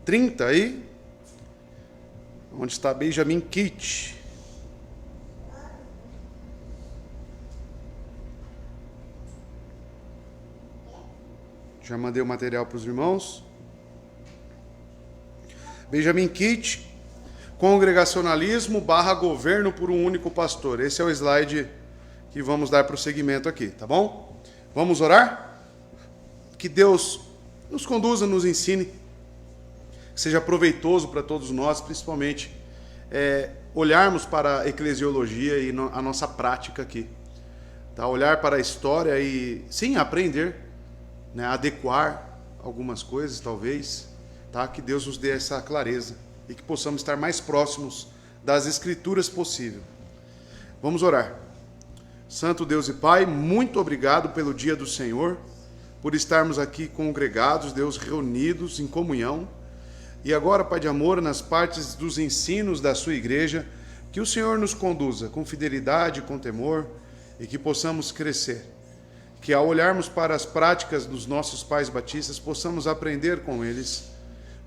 30 aí, onde está Benjamin Kitt. Já mandei o material para os irmãos. Benjamin Kitt, congregacionalismo / governo por um único pastor. Esse é o slide que vamos dar prosseguimento aqui, tá bom? Vamos orar? Que Deus nos conduza, nos ensine, que seja proveitoso para todos nós, principalmente olharmos para a eclesiologia e a nossa prática aqui. Tá? Olhar para a história e, sim, aprender, né? Adequar algumas coisas, talvez. Tá? Que Deus nos dê essa clareza e que possamos estar mais próximos das Escrituras possível. Vamos orar. Santo Deus e Pai, muito obrigado pelo dia do Senhor, por estarmos aqui congregados, Deus, reunidos em comunhão. E agora, Pai de amor, nas partes dos ensinos da sua igreja, que o Senhor nos conduza com fidelidade, com temor, e que possamos crescer. Que ao olharmos para as práticas dos nossos pais batistas, possamos aprender com eles.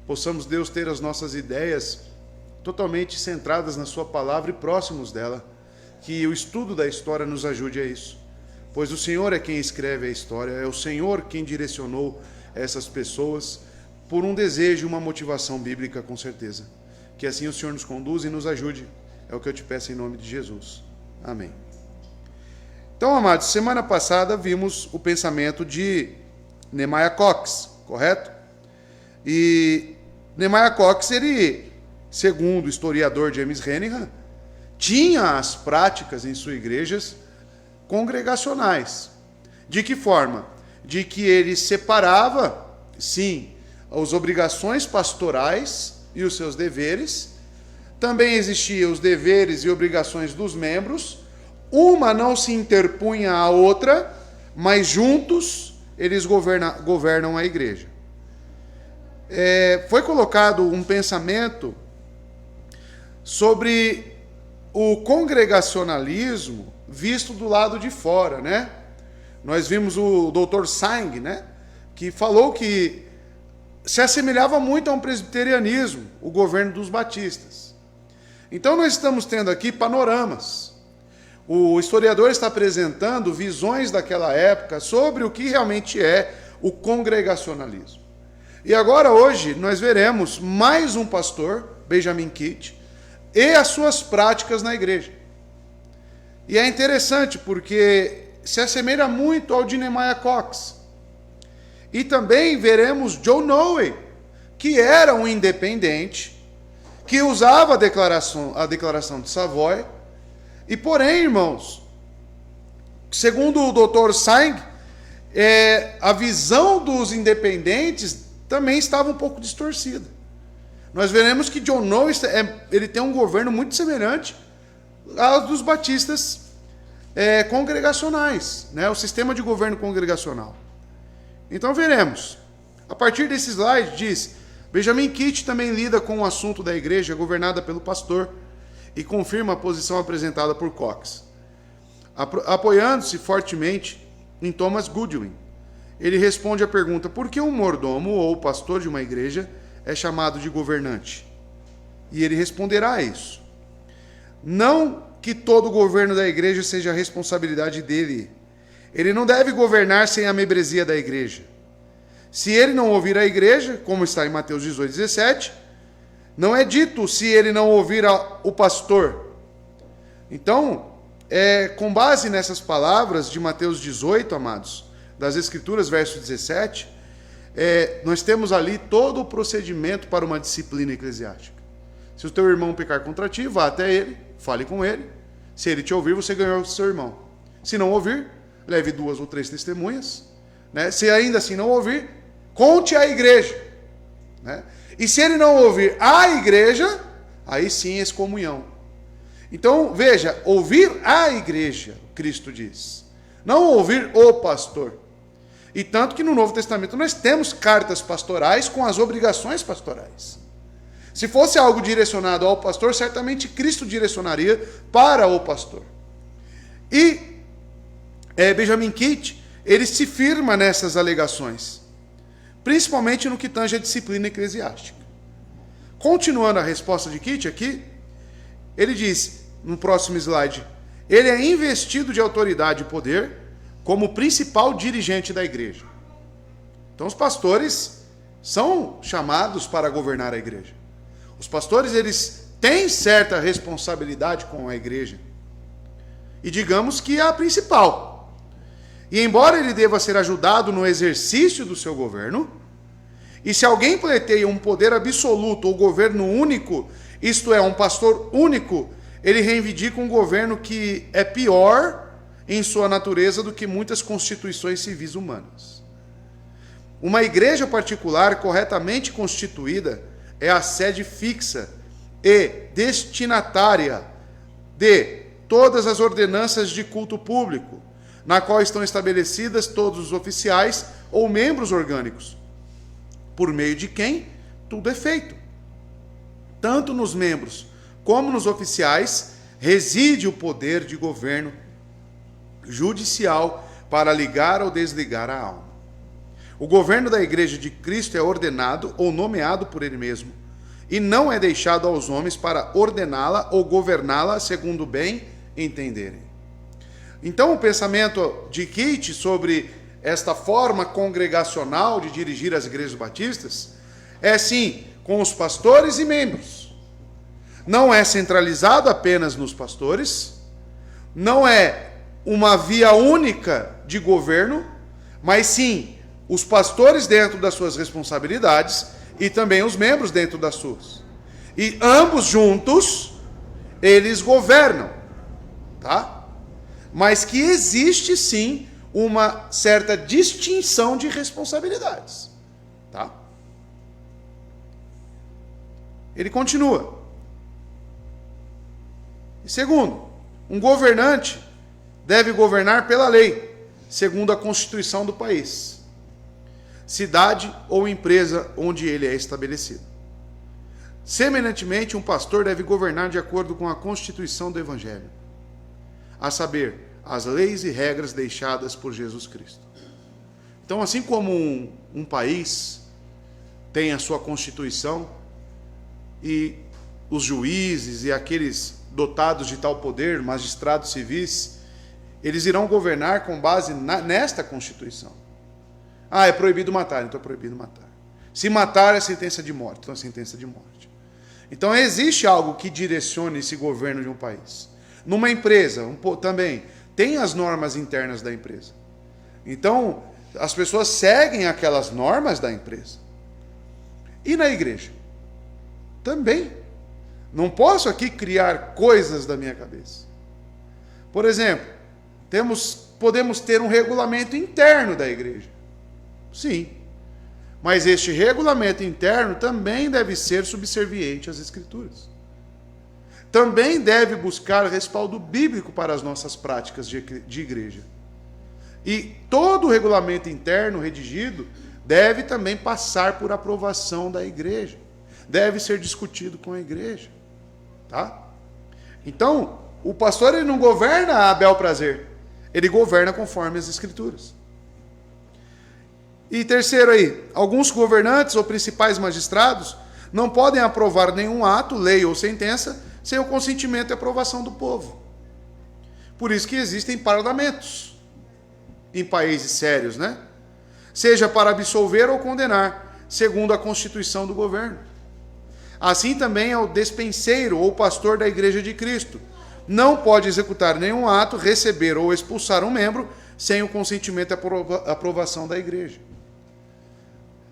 Possamos, Deus, ter as nossas ideias totalmente centradas na sua palavra e próximos dela. Que o estudo da história nos ajude a isso. Pois o Senhor é quem escreve a história, é o Senhor quem direcionou essas pessoas por um desejo e uma motivação bíblica, com certeza. Que assim o Senhor nos conduza e nos ajude. É o que eu te peço em nome de Jesus. Amém. Então, amados, semana passada vimos o pensamento de Nehemiah Cox, correto? E Nehemiah Cox, ele, segundo o historiador James Renihan, tinha as práticas em suas igrejas congregacionais. De que forma? De que ele separava, sim, as obrigações pastorais e os seus deveres. Também existiam os deveres e obrigações dos membros. Uma não se interpunha à outra, mas juntos eles governam a igreja. Foi colocado um pensamento sobre o congregacionalismo visto do lado de fora, né? Nós vimos o Dr. Sang, né? Que falou que se assemelhava muito a um presbiterianismo, o governo dos batistas. Então nós estamos tendo aqui panoramas. O historiador está apresentando visões daquela época sobre o que realmente é o congregacionalismo. E agora, hoje, nós veremos mais um pastor, Benjamin Kitt, e as suas práticas na igreja. E é interessante porque se assemelha muito ao de Nehemiah Cox. E também veremos John Noe, que era um independente, que usava a declaração de Savoy. E porém, irmãos, segundo o Dr. Sang, a visão dos independentes também estava um pouco distorcida. Nós veremos que John Noe ele tem um governo muito semelhante ao dos batistas congregacionais, né? O sistema de governo congregacional. Então veremos. A partir desse slide diz: Benjamin Kitt também lida com o assunto da igreja governada pelo pastor e confirma a posição apresentada por Cox, apoiando-se fortemente em Thomas Goodwin. Ele responde à pergunta: por que um mordomo ou pastor de uma igreja é chamado de governante? E ele responderá a isso: não que todo o governo da igreja seja a responsabilidade dele. Ele não deve governar sem a membresia da igreja. Se ele não ouvir a igreja, como está em Mateus 18, 17, não é dito se ele não ouvir o pastor. Então, com base nessas palavras de Mateus 18, amados, das Escrituras, verso 17, nós temos ali todo o procedimento para uma disciplina eclesiástica. Se o teu irmão pecar contra ti, vá até ele, fale com ele. Se ele te ouvir, você ganhou o seu irmão. Se não ouvir, leve 2 ou 3 testemunhas. Né? Se ainda assim não ouvir, conte à igreja. Né? E se ele não ouvir a igreja, aí sim excomunhão. Então, veja, ouvir a igreja, Cristo diz. Não ouvir o pastor. E tanto que no Novo Testamento nós temos cartas pastorais com as obrigações pastorais. Se fosse algo direcionado ao pastor, certamente Cristo direcionaria para o pastor. E Benjamin Kitt, ele se firma nessas alegações. principalmente no que tange a disciplina eclesiástica. Continuando a resposta de Kit aqui, ele diz, no próximo slide, ele é investido de autoridade e poder como principal dirigente da igreja. Então os pastores são chamados para governar a igreja. Os pastores, eles têm certa responsabilidade com a igreja. E digamos que é a principal. E embora ele deva ser ajudado no exercício do seu governo, e se alguém pleiteia um poder absoluto ou governo único, isto é, um pastor único, ele reivindica um governo que é pior em sua natureza do que muitas constituições civis humanas. Uma igreja particular corretamente constituída é a sede fixa e destinatária de todas as ordenanças de culto público, na qual estão estabelecidas todos os oficiais ou membros orgânicos, por meio de quem tudo é feito. Tanto nos membros como nos oficiais reside o poder de governo judicial para ligar ou desligar a alma. O governo da Igreja de Cristo é ordenado ou nomeado por ele mesmo, e não é deixado aos homens para ordená-la ou governá-la segundo bem entenderem. Então, o pensamento de Kit sobre esta forma congregacional de dirigir as igrejas batistas é, sim, com os pastores e membros. Não é centralizado apenas nos pastores, não é uma via única de governo, mas sim os pastores dentro das suas responsabilidades e também os membros dentro das suas. E ambos juntos, eles governam, tá? Mas que existe sim uma certa distinção de responsabilidades, tá? Ele continua. E segundo, um governante deve governar pela lei, segundo a Constituição do país, cidade ou empresa onde ele é estabelecido. Semelhantemente, um pastor deve governar de acordo com a Constituição do Evangelho, a saber, as leis e regras deixadas por Jesus Cristo. Então, assim como um país tem a sua Constituição e os juízes e aqueles dotados de tal poder, magistrados civis, eles irão governar com base nesta Constituição. Ah, é proibido matar, então é proibido matar. Se matar é sentença de morte, então é sentença de morte. Então existe algo que direcione esse governo de um país. Numa empresa, também, tem as normas internas da empresa. Então, as pessoas seguem aquelas normas da empresa. E na igreja? Também. Não posso aqui criar coisas da minha cabeça. Por exemplo, podemos ter um regulamento interno da igreja. Sim. Mas este regulamento interno também deve ser subserviente às Escrituras. Também deve buscar respaldo bíblico para as nossas práticas de igreja. E todo o regulamento interno redigido deve também passar por aprovação da igreja. Deve ser discutido com a igreja. Tá? Então, o pastor ele não governa a bel prazer. Ele governa conforme as Escrituras. E terceiro aí, alguns governantes ou principais magistrados não podem aprovar nenhum ato, lei ou sentença sem o consentimento e aprovação do povo. Por isso que existem parlamentos em países sérios, né? Seja para absolver ou condenar, segundo a Constituição do governo. Assim também é o despenseiro ou pastor da Igreja de Cristo. Não pode executar nenhum ato, receber ou expulsar um membro sem o consentimento e aprovação da igreja.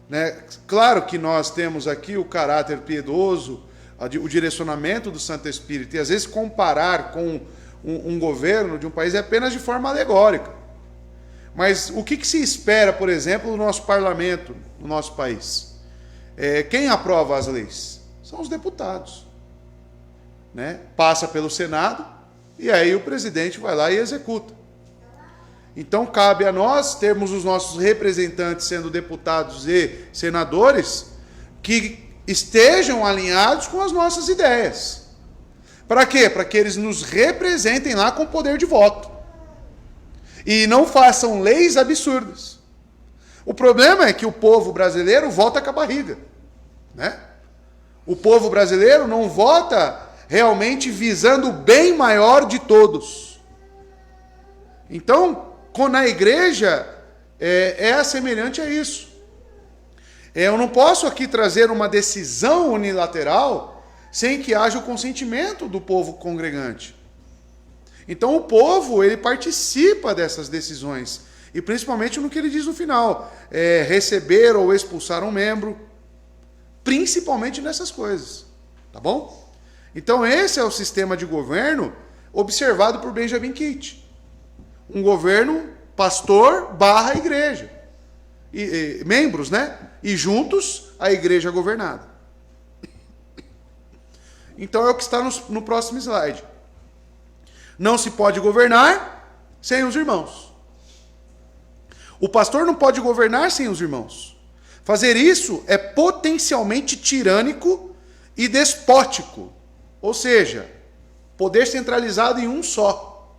Né? Claro que nós temos aqui o caráter piedoso, o direcionamento do Santo Espírito, e às vezes comparar com um governo de um país é apenas de forma alegórica. Mas o que se espera, por exemplo, do nosso parlamento, no nosso país? Quem aprova as leis? São os deputados. Né? Passa pelo Senado, e aí o presidente vai lá e executa. Então, cabe a nós termos os nossos representantes sendo deputados e senadores que estejam alinhados com as nossas ideias. Para quê? Para que eles nos representem lá com poder de voto. E não façam leis absurdas. O problema é que o povo brasileiro vota com a barriga, né? O povo brasileiro não vota realmente visando o bem maior de todos. Então, na igreja, é semelhante a isso. Eu não posso aqui trazer uma decisão unilateral sem que haja o consentimento do povo congregante. Então, o povo, ele participa dessas decisões. E principalmente no que ele diz no final. Receber ou expulsar um membro. Principalmente nessas coisas. Tá bom? Então, esse é o sistema de governo observado por Benjamin Kitt. Um governo pastor / igreja. Membros, né? E juntos, a igreja governada. Então, é o que está no próximo slide. Não se pode governar sem os irmãos. O pastor não pode governar sem os irmãos. Fazer isso é potencialmente tirânico e despótico. Ou seja, poder centralizado em um só.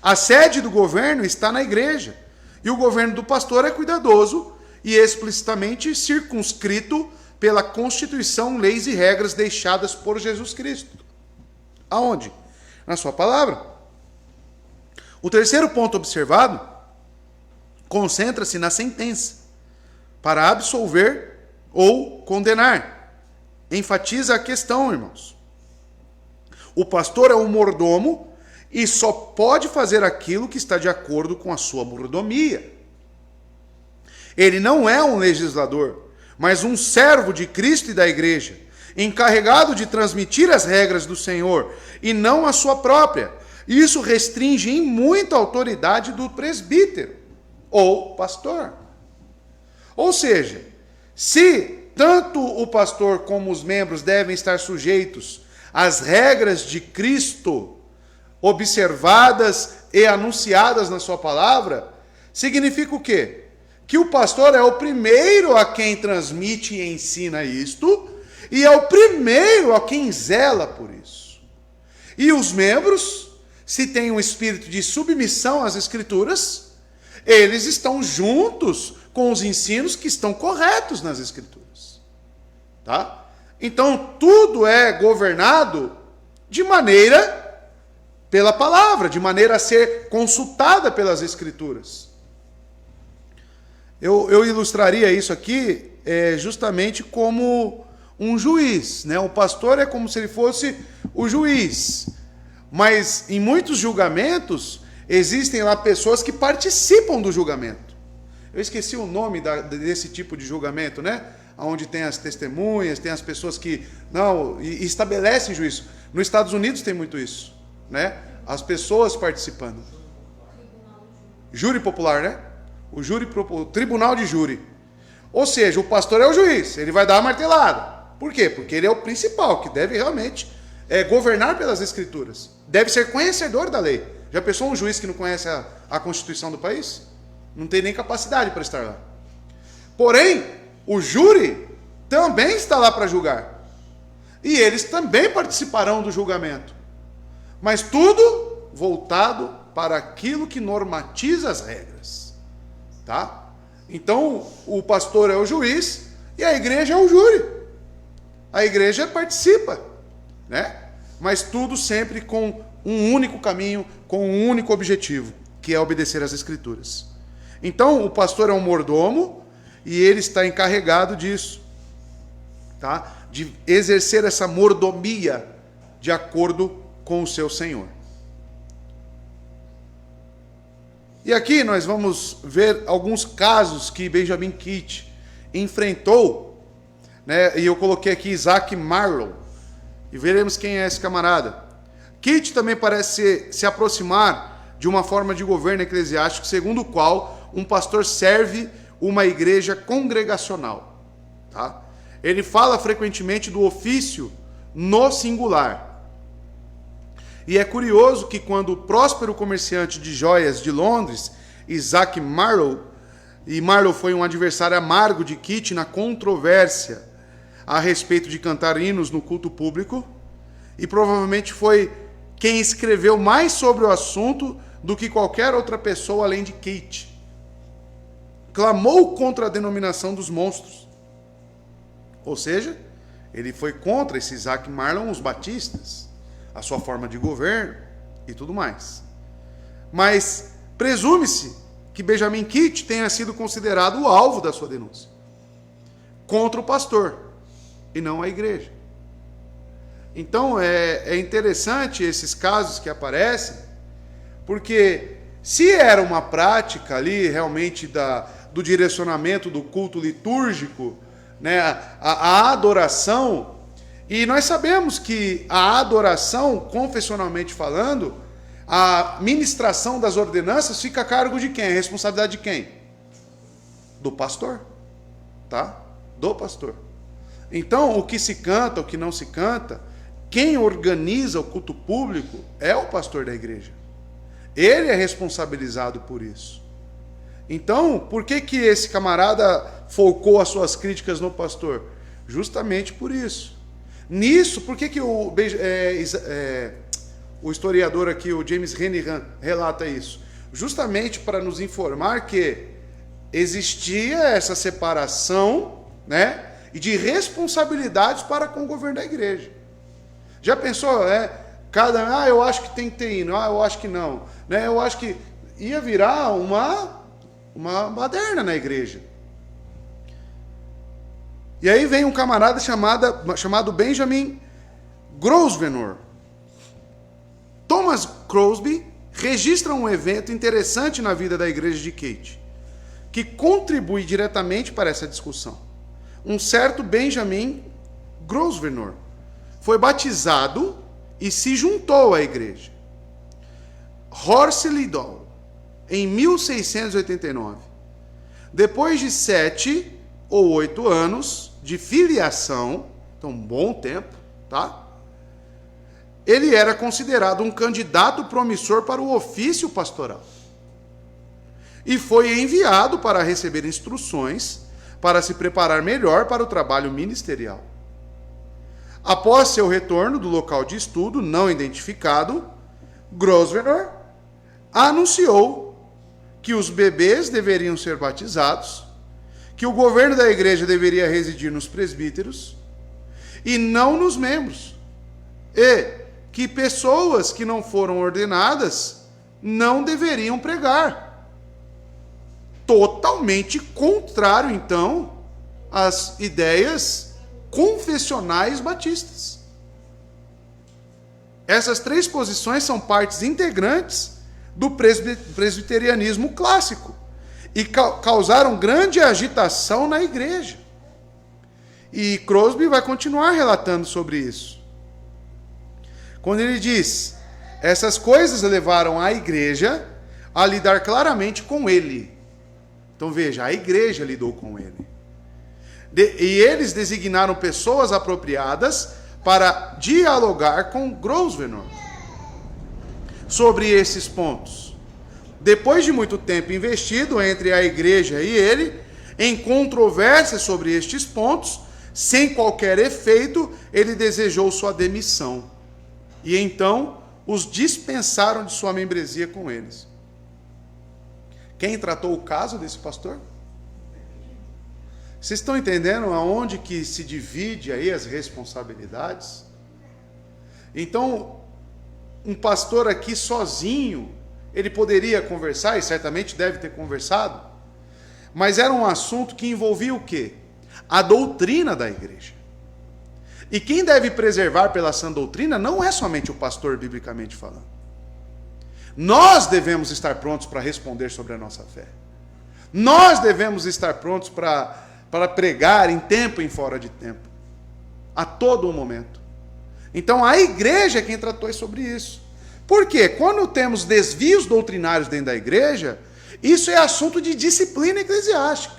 A sede do governo está na igreja. E o governo do pastor é cuidadoso e explicitamente circunscrito pela Constituição, leis e regras deixadas por Jesus Cristo. Aonde? Na sua palavra. O terceiro ponto observado concentra-se na sentença para absolver ou condenar. Enfatiza a questão, irmãos. O pastor é um mordomo e só pode fazer aquilo que está de acordo com a sua mordomia. Ele não é um legislador, mas um servo de Cristo e da igreja, encarregado de transmitir as regras do Senhor e não a sua própria. Isso restringe em muito a autoridade do presbítero ou pastor. Ou seja, se tanto o pastor como os membros devem estar sujeitos às regras de Cristo, observadas e anunciadas na sua palavra, significa o quê? Que o pastor é o primeiro a quem transmite e ensina isto, e é o primeiro a quem zela por isso. E os membros, se têm um espírito de submissão às Escrituras, eles estão juntos com os ensinos que estão corretos nas Escrituras. Tá? Então, tudo é governado de maneira pela palavra, de maneira a ser consultada pelas Escrituras. Eu ilustraria isso aqui justamente como um juiz, né? O pastor é como se ele fosse o juiz. Mas em muitos julgamentos, existem lá pessoas que participam do julgamento. Eu esqueci o nome desse tipo de julgamento, né? Onde tem as testemunhas, tem as pessoas que estabelecem juízo. Nos Estados Unidos tem muito isso, né? As pessoas participando. Júri popular, né? O tribunal de júri. Ou seja, o pastor é o juiz, ele vai dar a martelada. Por quê? Porque ele é o principal, que deve realmente governar pelas Escrituras. Deve ser conhecedor da lei. Já pensou um juiz que não conhece a Constituição do país? Não tem nem capacidade para estar lá. Porém, o júri também está lá para julgar. E eles também participarão do julgamento. Mas tudo voltado para aquilo que normatiza as regras. Tá? Então, o pastor é o juiz e a igreja é o júri. A igreja participa, né? Mas tudo sempre com um único caminho, com um único objetivo, que é obedecer às Escrituras. Então, o pastor é um mordomo e ele está encarregado disso, tá? De exercer essa mordomia de acordo com o seu Senhor. E aqui nós vamos ver alguns casos que Benjamin Kitt enfrentou, né? E eu coloquei aqui Isaac Marlow, e veremos quem é esse camarada. Kitt também parece se aproximar de uma forma de governo eclesiástico, segundo o qual um pastor serve uma igreja congregacional. Tá? Ele fala frequentemente do ofício no singular. E é curioso que quando o próspero comerciante de joias de Londres, Isaac Marlow, e Marlow foi um adversário amargo de Kitt na controvérsia a respeito de cantar hinos no culto público, e provavelmente foi quem escreveu mais sobre o assunto do que qualquer outra pessoa além de Kitt. clamou contra a denominação dos monstros. Ou seja, ele foi contra esse Isaac Marlon, os batistas, a sua forma de governo e tudo mais. Mas presume-se que Benjamin Kitt tenha sido considerado o alvo da sua denúncia contra o pastor e não a igreja. Então é interessante esses casos que aparecem, porque se era uma prática ali realmente do direcionamento do culto litúrgico, né, a adoração, e nós sabemos que a adoração, confessionalmente falando, a ministração das ordenanças fica a cargo de quem? A responsabilidade de quem? Do pastor, tá? Do pastor. Então, o que se canta, o que não se canta, quem organiza o culto público é o pastor da igreja. Ele é responsabilizado por isso. Então, por que esse camarada focou as suas críticas no pastor? Justamente por isso. Nisso, por que o historiador aqui, o James Renihan, relata isso? Justamente para nos informar que existia essa separação, né, e de responsabilidades para com o governo da igreja. Já pensou, eu acho que tem que ter hino, eu acho que não, né? Eu acho que ia virar uma baderna na igreja. E aí vem um camarada chamado Benjamin Grosvenor. Thomas Crosby registra um evento interessante na vida da igreja de Keith, que contribui diretamente para essa discussão. Um certo Benjamin Grosvenor foi batizado e se juntou à igreja. Horst Liddell, em 1689. Depois de 7 ou 8 anos de filiação, então um bom tempo, tá? Ele era considerado um candidato promissor para o ofício pastoral. E foi enviado para receber instruções para se preparar melhor para o trabalho ministerial. Após seu retorno do local de estudo não identificado, Grosvenor anunciou que os bebês deveriam ser batizados, que o governo da igreja deveria residir nos presbíteros e não nos membros, e que pessoas que não foram ordenadas não deveriam pregar. Totalmente contrário, então, às ideias confessionais batistas. Essas 3 posições são partes integrantes do presbiterianismo clássico e causaram grande agitação na igreja. E Crosby vai continuar relatando sobre isso. Quando ele diz, essas coisas levaram a igreja a lidar claramente com ele. Então veja, a igreja lidou com ele. E eles designaram pessoas apropriadas para dialogar com Grosvenor sobre esses pontos. Depois de muito tempo investido entre a igreja e ele, em controvérsias sobre estes pontos, sem qualquer efeito, ele desejou sua demissão. E então os dispensaram de sua membresia com eles. Quem tratou o caso desse pastor? Vocês estão entendendo aonde que se divide aí as responsabilidades? Então, um pastor aqui sozinho, ele poderia conversar, e certamente deve ter conversado, mas era um assunto que envolvia o quê? A doutrina da igreja. E quem deve preservar pela sã doutrina não é somente o pastor, biblicamente falando. Nós devemos estar prontos para responder sobre a nossa fé. Nós devemos estar prontos para pregar em tempo e em fora de tempo. A todo momento. Então a igreja é quem tratou sobre isso. Por quê? Quando temos desvios doutrinários dentro da igreja, isso é assunto de disciplina eclesiástica.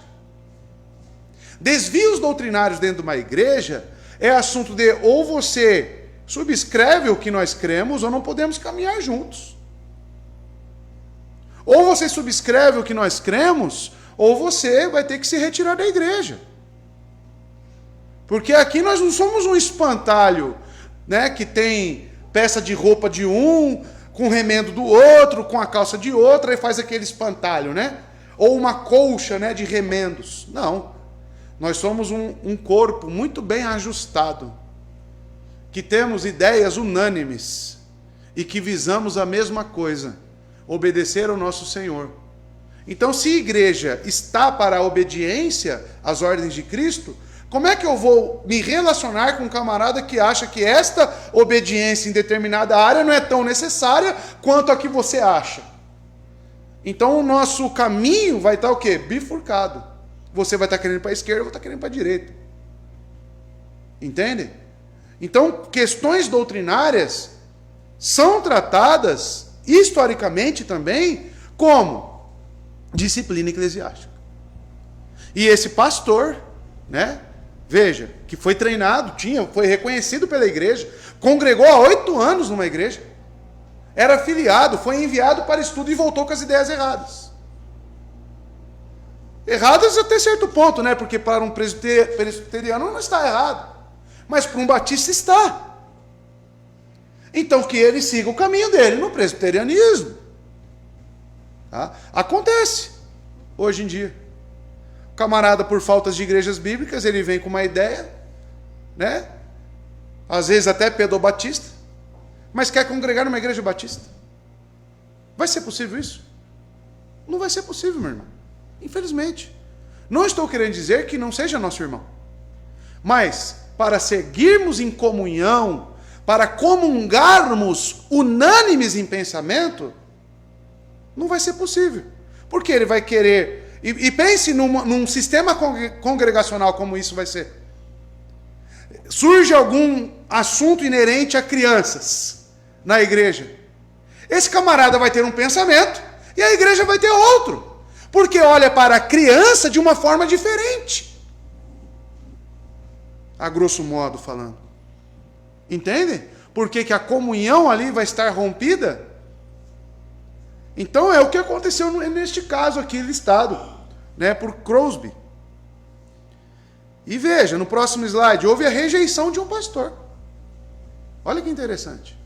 Desvios doutrinários dentro de uma igreja é assunto de ou você subscreve o que nós cremos ou não podemos caminhar juntos. Ou você subscreve o que nós cremos, ou você vai ter que se retirar da igreja. Porque aqui nós não somos um espantalho, né, que tem peça de roupa de um, com remendo do outro, com a calça de outro, e faz aquele espantalho, né? ou uma colcha, né, de remendos. Não. Nós somos um corpo muito bem ajustado, que temos ideias unânimes e que visamos a mesma coisa, obedecer ao nosso Senhor. Então, se a igreja está para a obediência às ordens de Cristo, como é que eu vou me relacionar com um camarada que acha que esta obediência em determinada área não é tão necessária quanto a que você acha? Então, o nosso caminho vai estar o quê? Bifurcado. Você vai estar querendo ir para a esquerda, eu vou estar querendo ir para a direita. Entende? Então, questões doutrinárias são tratadas, historicamente também, como disciplina eclesiástica. E esse pastor, né, veja, que foi treinado, foi reconhecido pela igreja, congregou há 8 anos numa igreja, era filiado, foi enviado para estudo e voltou com as ideias erradas. Erradas até certo ponto, né? Porque para um presbiteriano não está errado, mas para um batista está. Então que ele siga o caminho dele no presbiterianismo. Tá? Acontece hoje em dia. O camarada, por faltas de igrejas bíblicas, ele vem com uma ideia, né? Às vezes até pedobatista, mas quer congregar numa igreja batista. Vai ser possível isso? Não vai ser possível, meu irmão. Infelizmente. Não estou querendo dizer que não seja nosso irmão. Mas, para seguirmos em comunhão, para comungarmos unânimes em pensamento, não vai ser possível. Porque ele vai querer... E pense num sistema congregacional como isso vai ser. Surge algum assunto inerente a crianças na igreja. Esse camarada vai ter um pensamento e a igreja vai ter outro. Porque olha para a criança de uma forma diferente. A grosso modo falando. Entende? Porque que a comunhão ali vai estar rompida? Então é o que aconteceu neste caso aqui listado, né, por Crosby. E veja, no próximo slide, houve a rejeição de um pastor. Olha que interessante.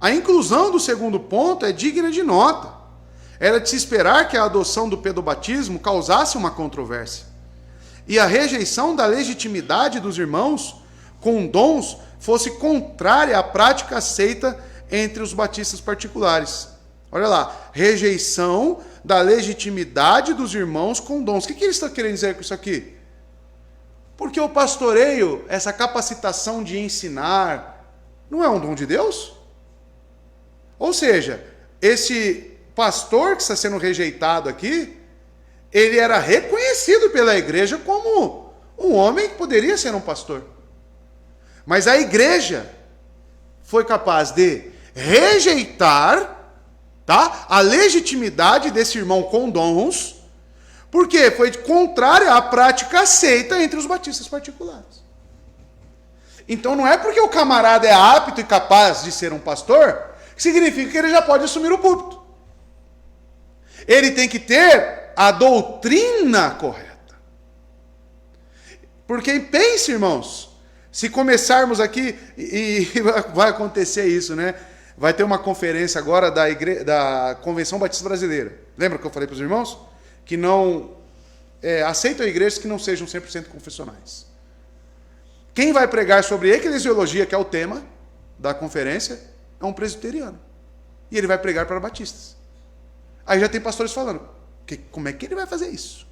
A inclusão do segundo ponto é digna de nota. Era de se esperar que a adoção do pedobatismo causasse uma controvérsia. E a rejeição da legitimidade dos irmãos com dons fosse contrária à prática aceita entre os batistas particulares. Olha lá, rejeição da legitimidade dos irmãos com dons. O que ele está querendo dizer com isso aqui? Porque o pastoreio, essa capacitação de ensinar, não é um dom de Deus? Ou seja, esse pastor que está sendo rejeitado aqui, ele era reconhecido pela igreja como um homem que poderia ser um pastor. Mas a igreja foi capaz de rejeitar, tá, a legitimidade desse irmão com dons, porque foi contrária à prática aceita entre os batistas particulares. Então não é porque o camarada é apto e capaz de ser um pastor, que significa que ele já pode assumir o púlpito. Ele tem que ter a doutrina correta. Porque pense, irmãos, se começarmos aqui, e vai acontecer isso, né? Vai ter uma conferência agora da Convenção Batista Brasileira. Lembra que eu falei para os irmãos? Que não aceitam igrejas que não sejam 100% confessionais. Quem vai pregar sobre eclesiologia, que é o tema da conferência, é um presbiteriano. E ele vai pregar para batistas. Aí já tem pastores falando, como é que ele vai fazer isso?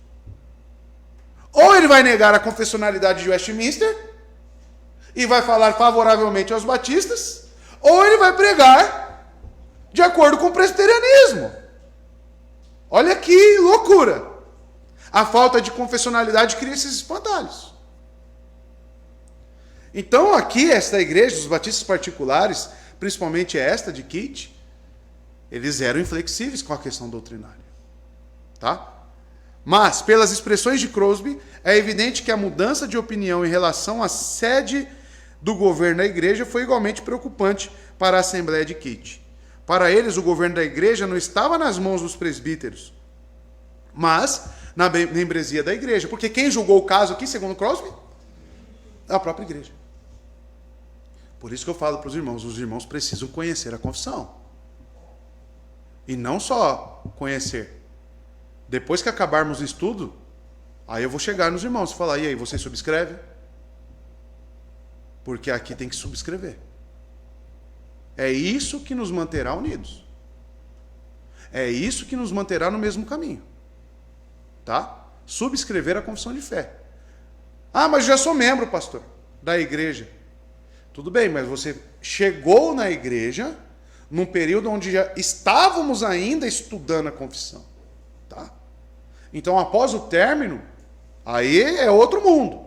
Ou ele vai negar a confessionalidade de Westminster e vai falar favoravelmente aos batistas, ou ele vai pregar de acordo com o presbiterianismo. Olha que loucura! A falta de confessionalidade cria esses espantalhos. Então aqui, esta igreja, os batistas particulares, principalmente esta de Kit, eles eram inflexíveis com a questão doutrinária. Tá? Mas, pelas expressões de Crosby, é evidente que a mudança de opinião em relação à sede do governo da igreja foi igualmente preocupante para a Assembleia de Kit. Para eles, o governo da igreja não estava nas mãos dos presbíteros, mas na membresia da igreja. Porque quem julgou o caso aqui, segundo Crosby? A própria igreja. Por isso que eu falo para os irmãos precisam conhecer a confissão. E não só conhecer. Depois que acabarmos o estudo, aí eu vou chegar nos irmãos e falar, e aí, você subscreve? Porque aqui tem que subscrever. É isso que nos manterá unidos. É isso que nos manterá no mesmo caminho. Tá? Subscrever a confissão de fé. Ah, mas já sou membro, pastor, da igreja. Tudo bem, mas você chegou na igreja num período onde já estávamos ainda estudando a confissão. Tá? Então, após o término, aí é outro mundo.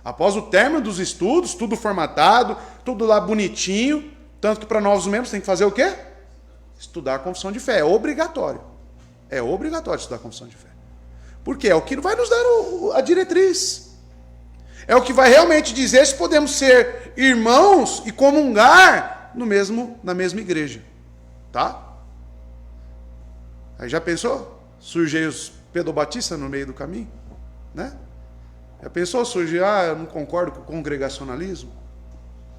Após o término dos estudos, tudo formatado, tudo lá bonitinho, tanto que para novos membros tem que fazer o quê? Estudar a confissão de fé. É obrigatório. É obrigatório estudar a confissão de fé. Porque é o que vai nos dar a diretriz. É o que vai realmente dizer se podemos ser irmãos e comungar na mesma igreja. Tá? Aí já pensou? Surgem os pedobatistas no meio do caminho? Né? Já pensou? Surge, eu não concordo com o congregacionalismo.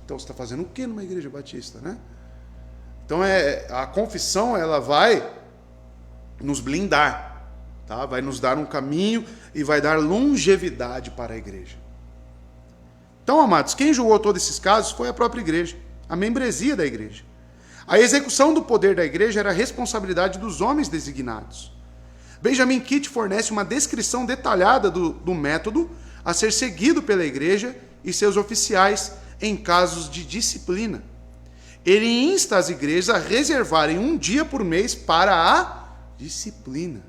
Então você está fazendo o que numa igreja batista, né? Então a confissão, ela vai nos blindar, tá? Vai nos dar um caminho e vai dar longevidade para a igreja. Então, amados, quem julgou todos esses casos foi a própria igreja, a membresia da igreja. A execução do poder da igreja era a responsabilidade dos homens designados. Benjamin Kitt fornece uma descrição detalhada do método a ser seguido pela igreja e seus oficiais em casos de disciplina. Ele insta as igrejas a reservarem um dia por mês para a disciplina.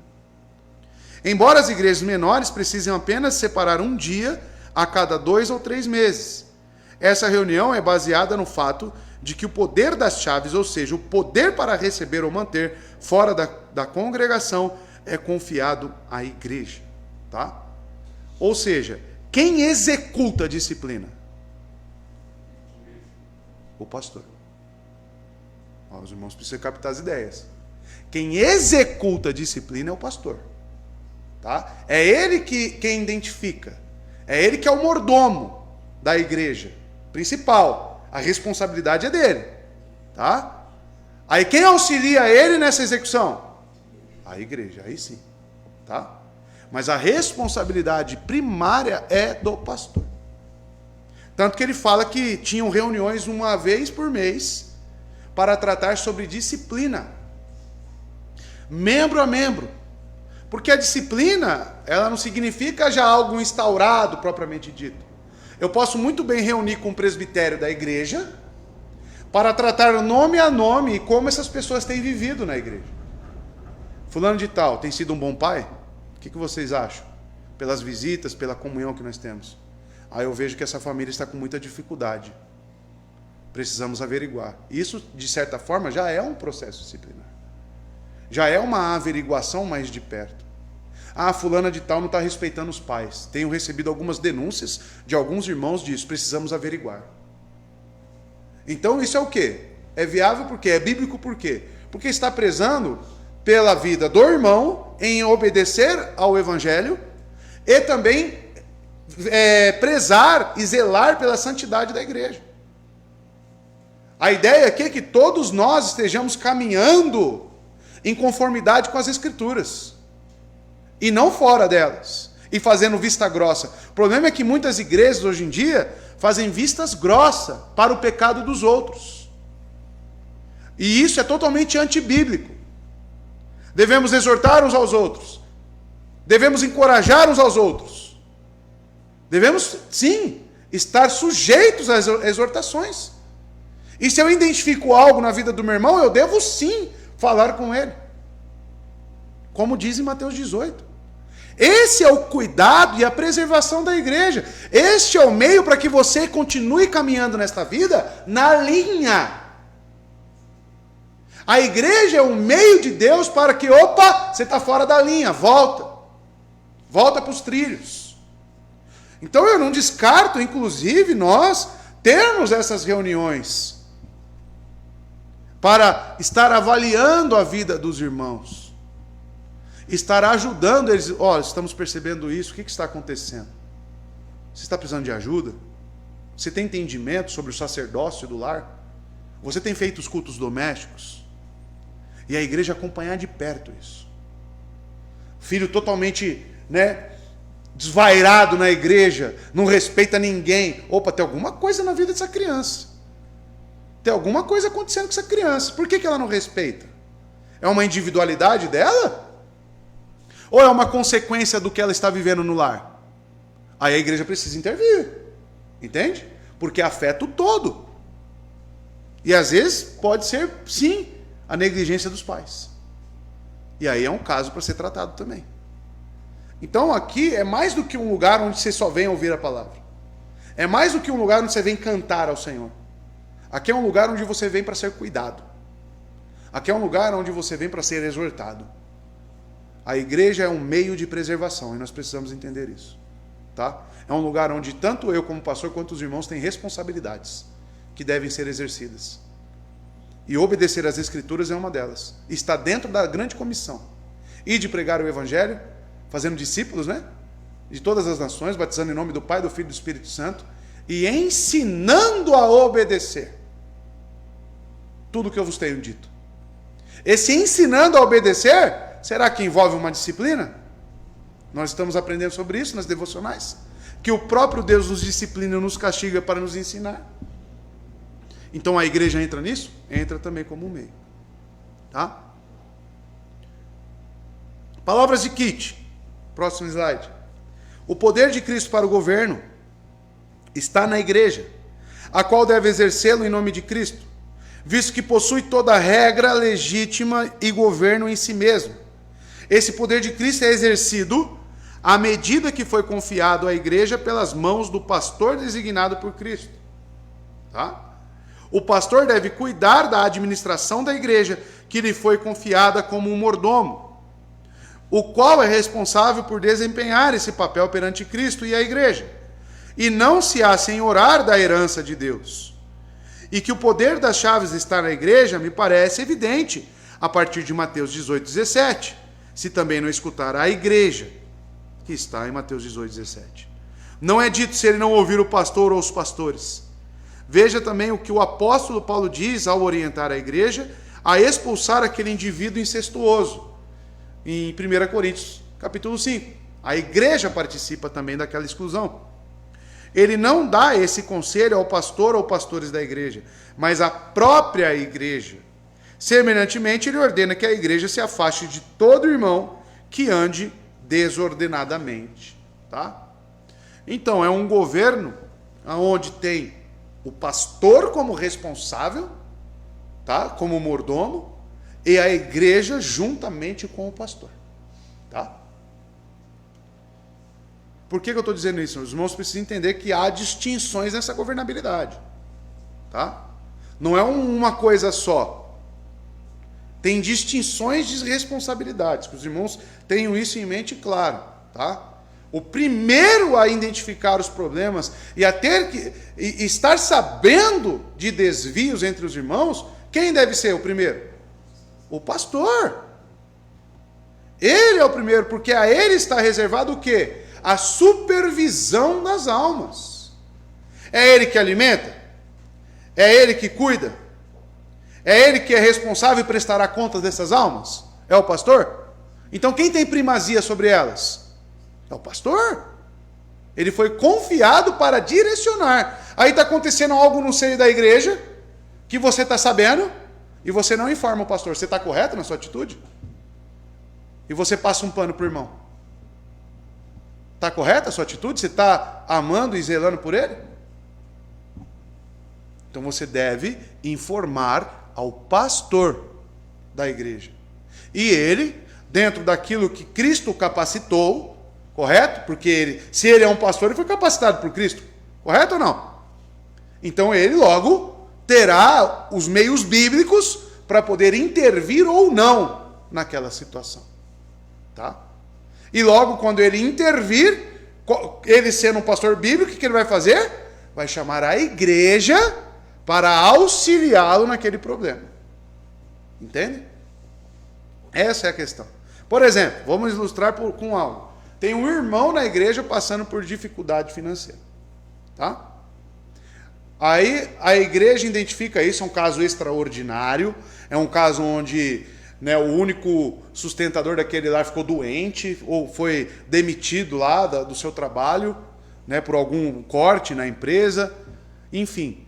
Embora as igrejas menores precisem apenas separar um dia a cada 2 ou 3 meses. Essa reunião é baseada no fato de que o poder das chaves, ou seja, o poder para receber ou manter fora da congregação, é confiado à igreja. Tá? Ou seja, quem executa a disciplina? O pastor. Os irmãos precisam captar as ideias. Quem executa a disciplina é o pastor. Tá? É ele quem identifica. É ele que é o mordomo da igreja principal. A responsabilidade é dele. Tá? Aí quem auxilia ele nessa execução? A igreja, aí sim. Tá? Mas a responsabilidade primária é do pastor. Tanto que ele fala que tinham reuniões uma vez por mês para tratar sobre disciplina. Membro a membro. Porque a disciplina, ela não significa já algo instaurado, propriamente dito. Eu posso muito bem reunir com o presbitério da igreja para tratar nome a nome como essas pessoas têm vivido na igreja. Fulano de tal, tem sido um bom pai? O que vocês acham? Pelas visitas, pela comunhão que nós temos. Aí eu vejo que essa família está com muita dificuldade. Precisamos averiguar. Isso, de certa forma, já é um processo disciplinar. Já é uma averiguação mais de perto. Fulana de tal não está respeitando os pais. Tenho recebido algumas denúncias de alguns irmãos disso. Precisamos averiguar. Então isso é o quê? É viável por quê? É bíblico por quê? Porque está prezando pela vida do irmão em obedecer ao evangelho e também prezar e zelar pela santidade da igreja. A ideia aqui é que todos nós estejamos caminhando em conformidade com as Escrituras e não fora delas e fazendo vista grossa. O problema é que muitas igrejas hoje em dia fazem vistas grossas para o pecado dos outros, e isso é totalmente antibíblico. Devemos exortar uns aos outros, devemos encorajar uns aos outros, devemos sim estar sujeitos às exortações. E se eu identifico algo na vida do meu irmão, eu devo sim falar com ele. Como diz em Mateus 18. Esse é o cuidado e a preservação da igreja. Este é o meio para que você continue caminhando nesta vida na linha. A igreja é o meio de Deus para que, você está fora da linha, volta. Volta para os trilhos. Então eu não descarto, inclusive, nós termos essas reuniões para estar avaliando a vida dos irmãos, estar ajudando eles. Estamos percebendo isso, o que está acontecendo? Você está precisando de ajuda? Você tem entendimento sobre o sacerdócio do lar? Você tem feito os cultos domésticos? E a igreja acompanhar de perto isso. Filho totalmente, desvairado na igreja, não respeita ninguém. Opa, tem alguma coisa na vida dessa criança. Tem alguma coisa acontecendo com essa criança. Por que ela não respeita? É uma individualidade dela? Ou é uma consequência do que ela está vivendo no lar? Aí a igreja precisa intervir. Entende? Porque afeta o todo. E às vezes pode ser, sim, a negligência dos pais. E aí é um caso para ser tratado também. Então aqui é mais do que um lugar onde você só vem ouvir a palavra. É mais do que um lugar onde você vem cantar ao Senhor. Aqui é um lugar onde você vem para ser cuidado. Aqui é um lugar onde você vem para ser exortado. A igreja é um meio de preservação e nós precisamos entender isso. Tá? É um lugar onde tanto eu como pastor quanto os irmãos têm responsabilidades que devem ser exercidas. E obedecer às Escrituras é uma delas. Está dentro da grande comissão. E de pregar o Evangelho, fazendo discípulos, de todas as nações, batizando em nome do Pai, do Filho e do Espírito Santo, e ensinando a obedecer tudo o que eu vos tenho dito. Esse ensinando a obedecer, será que envolve uma disciplina? Nós estamos aprendendo sobre isso nas devocionais. Que o próprio Deus nos disciplina e nos castiga para nos ensinar. Então a igreja entra nisso? Entra também como um meio. Tá? Palavras de Kit. Próximo slide. O poder de Cristo para o governo está na igreja, a qual deve exercê-lo em nome de Cristo, visto que possui toda a regra legítima e governo em si mesmo. Esse poder de Cristo é exercido à medida que foi confiado à igreja pelas mãos do pastor designado por Cristo. Tá? O pastor deve cuidar da administração da igreja, que lhe foi confiada como um mordomo, o qual é responsável por desempenhar esse papel perante Cristo e a igreja, e não se assenhorar da herança de Deus. E que o poder das chaves está na igreja me parece evidente, a partir de Mateus 18:17, se também não escutar a igreja, que está em Mateus 18:17. Não é dito se ele não ouvir o pastor ou os pastores. Veja também o que o apóstolo Paulo diz ao orientar a igreja a expulsar aquele indivíduo incestuoso, em 1 Coríntios, capítulo 5. A igreja participa também daquela exclusão. Ele não dá esse conselho ao pastor ou pastores da igreja, mas à própria igreja. Semelhantemente, ele ordena que a igreja se afaste de todo irmão que ande desordenadamente. Tá? Então, é um governo onde tem o pastor como responsável, tá? Como mordomo, e a igreja juntamente com o pastor. Tá? Por que eu estou dizendo isso? Os irmãos precisam entender que há distinções nessa governabilidade. Tá? Não é uma coisa só. Tem distinções de responsabilidades, que os irmãos tenham isso em mente claro. Tá? O primeiro a identificar os problemas e a ter que estar sabendo de desvios entre os irmãos, quem deve ser o primeiro? O pastor. Ele é o primeiro, porque a ele está reservado o quê? A supervisão das almas. É ele que alimenta? É ele que cuida? É ele que é responsável e prestará contas dessas almas? É o pastor? Então quem tem primazia sobre elas? É o pastor. Ele foi confiado para direcionar. Aí está acontecendo algo no seio da igreja que você está sabendo e você não informa o pastor. Você está correto na sua atitude? E você passa um pano para o irmão. Está correta a sua atitude? Você está amando e zelando por ele? Então você deve informar ao pastor da igreja. E ele, dentro daquilo que Cristo capacitou, correto? Porque se ele é um pastor, ele foi capacitado por Cristo. Correto ou não? Então ele logo terá os meios bíblicos para poder intervir ou não naquela situação. Tá? E logo quando ele intervir, ele sendo um pastor bíblico, o que ele vai fazer? Vai chamar a igreja para auxiliá-lo naquele problema. Entende? Essa é a questão. Por exemplo, vamos ilustrar com algo. Tem um irmão na igreja passando por dificuldade financeira. Tá? Aí a igreja identifica isso, é um caso extraordinário, é um caso onde né, o único sustentador daquele lar ficou doente ou foi demitido lá do seu trabalho, né, por algum corte na empresa, enfim.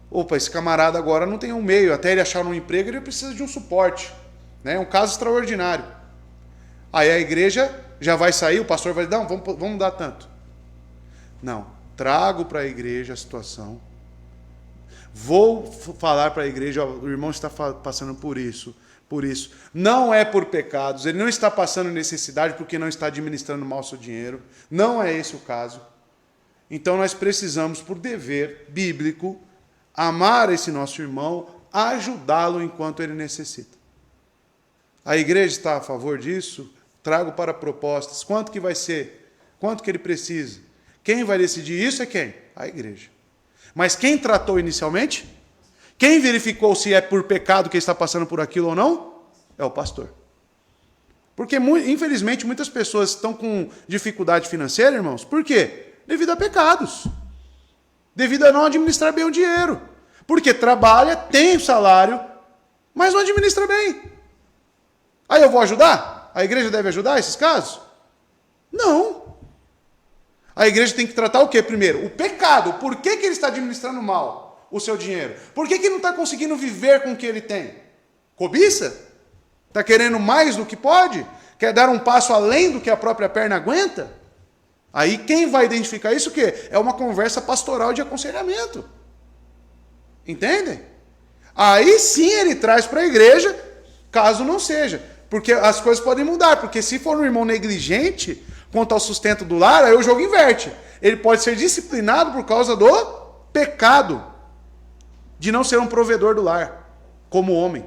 Opa, esse camarada agora não tem um meio, até ele achar um emprego ele precisa de um suporte, né, é um caso extraordinário. Aí a igreja já vai sair, o pastor vai dizer, não, vamos dar tanto. Não, trago para a igreja a situação, vou falar para a igreja, ó, o irmão está passando por isso, não é por pecados, ele não está passando necessidade porque não está administrando mal o seu dinheiro, não é esse o caso. Então nós precisamos, por dever bíblico, amar esse nosso irmão, ajudá-lo enquanto ele necessita. A igreja está a favor disso? Trago para propostas. Quanto que vai ser? Quanto que ele precisa? Quem vai decidir isso é quem? A igreja. Mas quem tratou inicialmente? Quem verificou se é por pecado que está passando por aquilo ou não? É o pastor. Porque, infelizmente, muitas pessoas estão com dificuldade financeira, irmãos. Por quê? Devido a pecados. Devido a não administrar bem o dinheiro. Porque trabalha, tem o salário, mas não administra bem. Aí eu vou ajudar? A igreja deve ajudar esses casos? Não. A igreja tem que tratar o quê primeiro? O pecado. Por que ele está administrando mal o seu dinheiro? Por que ele não está conseguindo viver com o que ele tem? Cobiça? Está querendo mais do que pode? Quer dar um passo além do que a própria perna aguenta? Aí quem vai identificar isso o quê? É uma conversa pastoral de aconselhamento. Entendem? Aí sim ele traz para a igreja, caso não seja. Porque as coisas podem mudar. Porque se for um irmão negligente quanto ao sustento do lar, aí o jogo inverte. Ele pode ser disciplinado por causa do pecado de não ser um provedor do lar, como homem.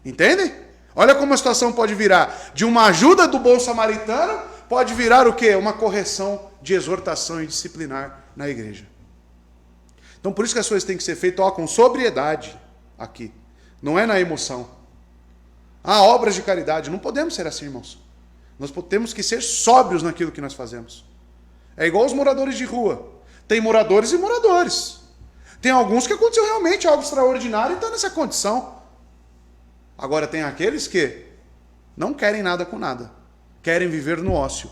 Entendem? Olha como a situação pode virar. De uma ajuda do bom samaritano, pode virar o quê? Uma correção de exortação e disciplinar na igreja. Então por isso que as coisas têm que ser feitas com sobriedade aqui. Não é na emoção. Obras de caridade. Não podemos ser assim, irmãos. Nós temos que ser sóbrios naquilo que nós fazemos. É igual os moradores de rua. Tem moradores e moradores. Tem alguns que aconteceu realmente algo extraordinário e estão nessa condição. Agora tem aqueles que não querem nada com nada. Querem viver no ócio.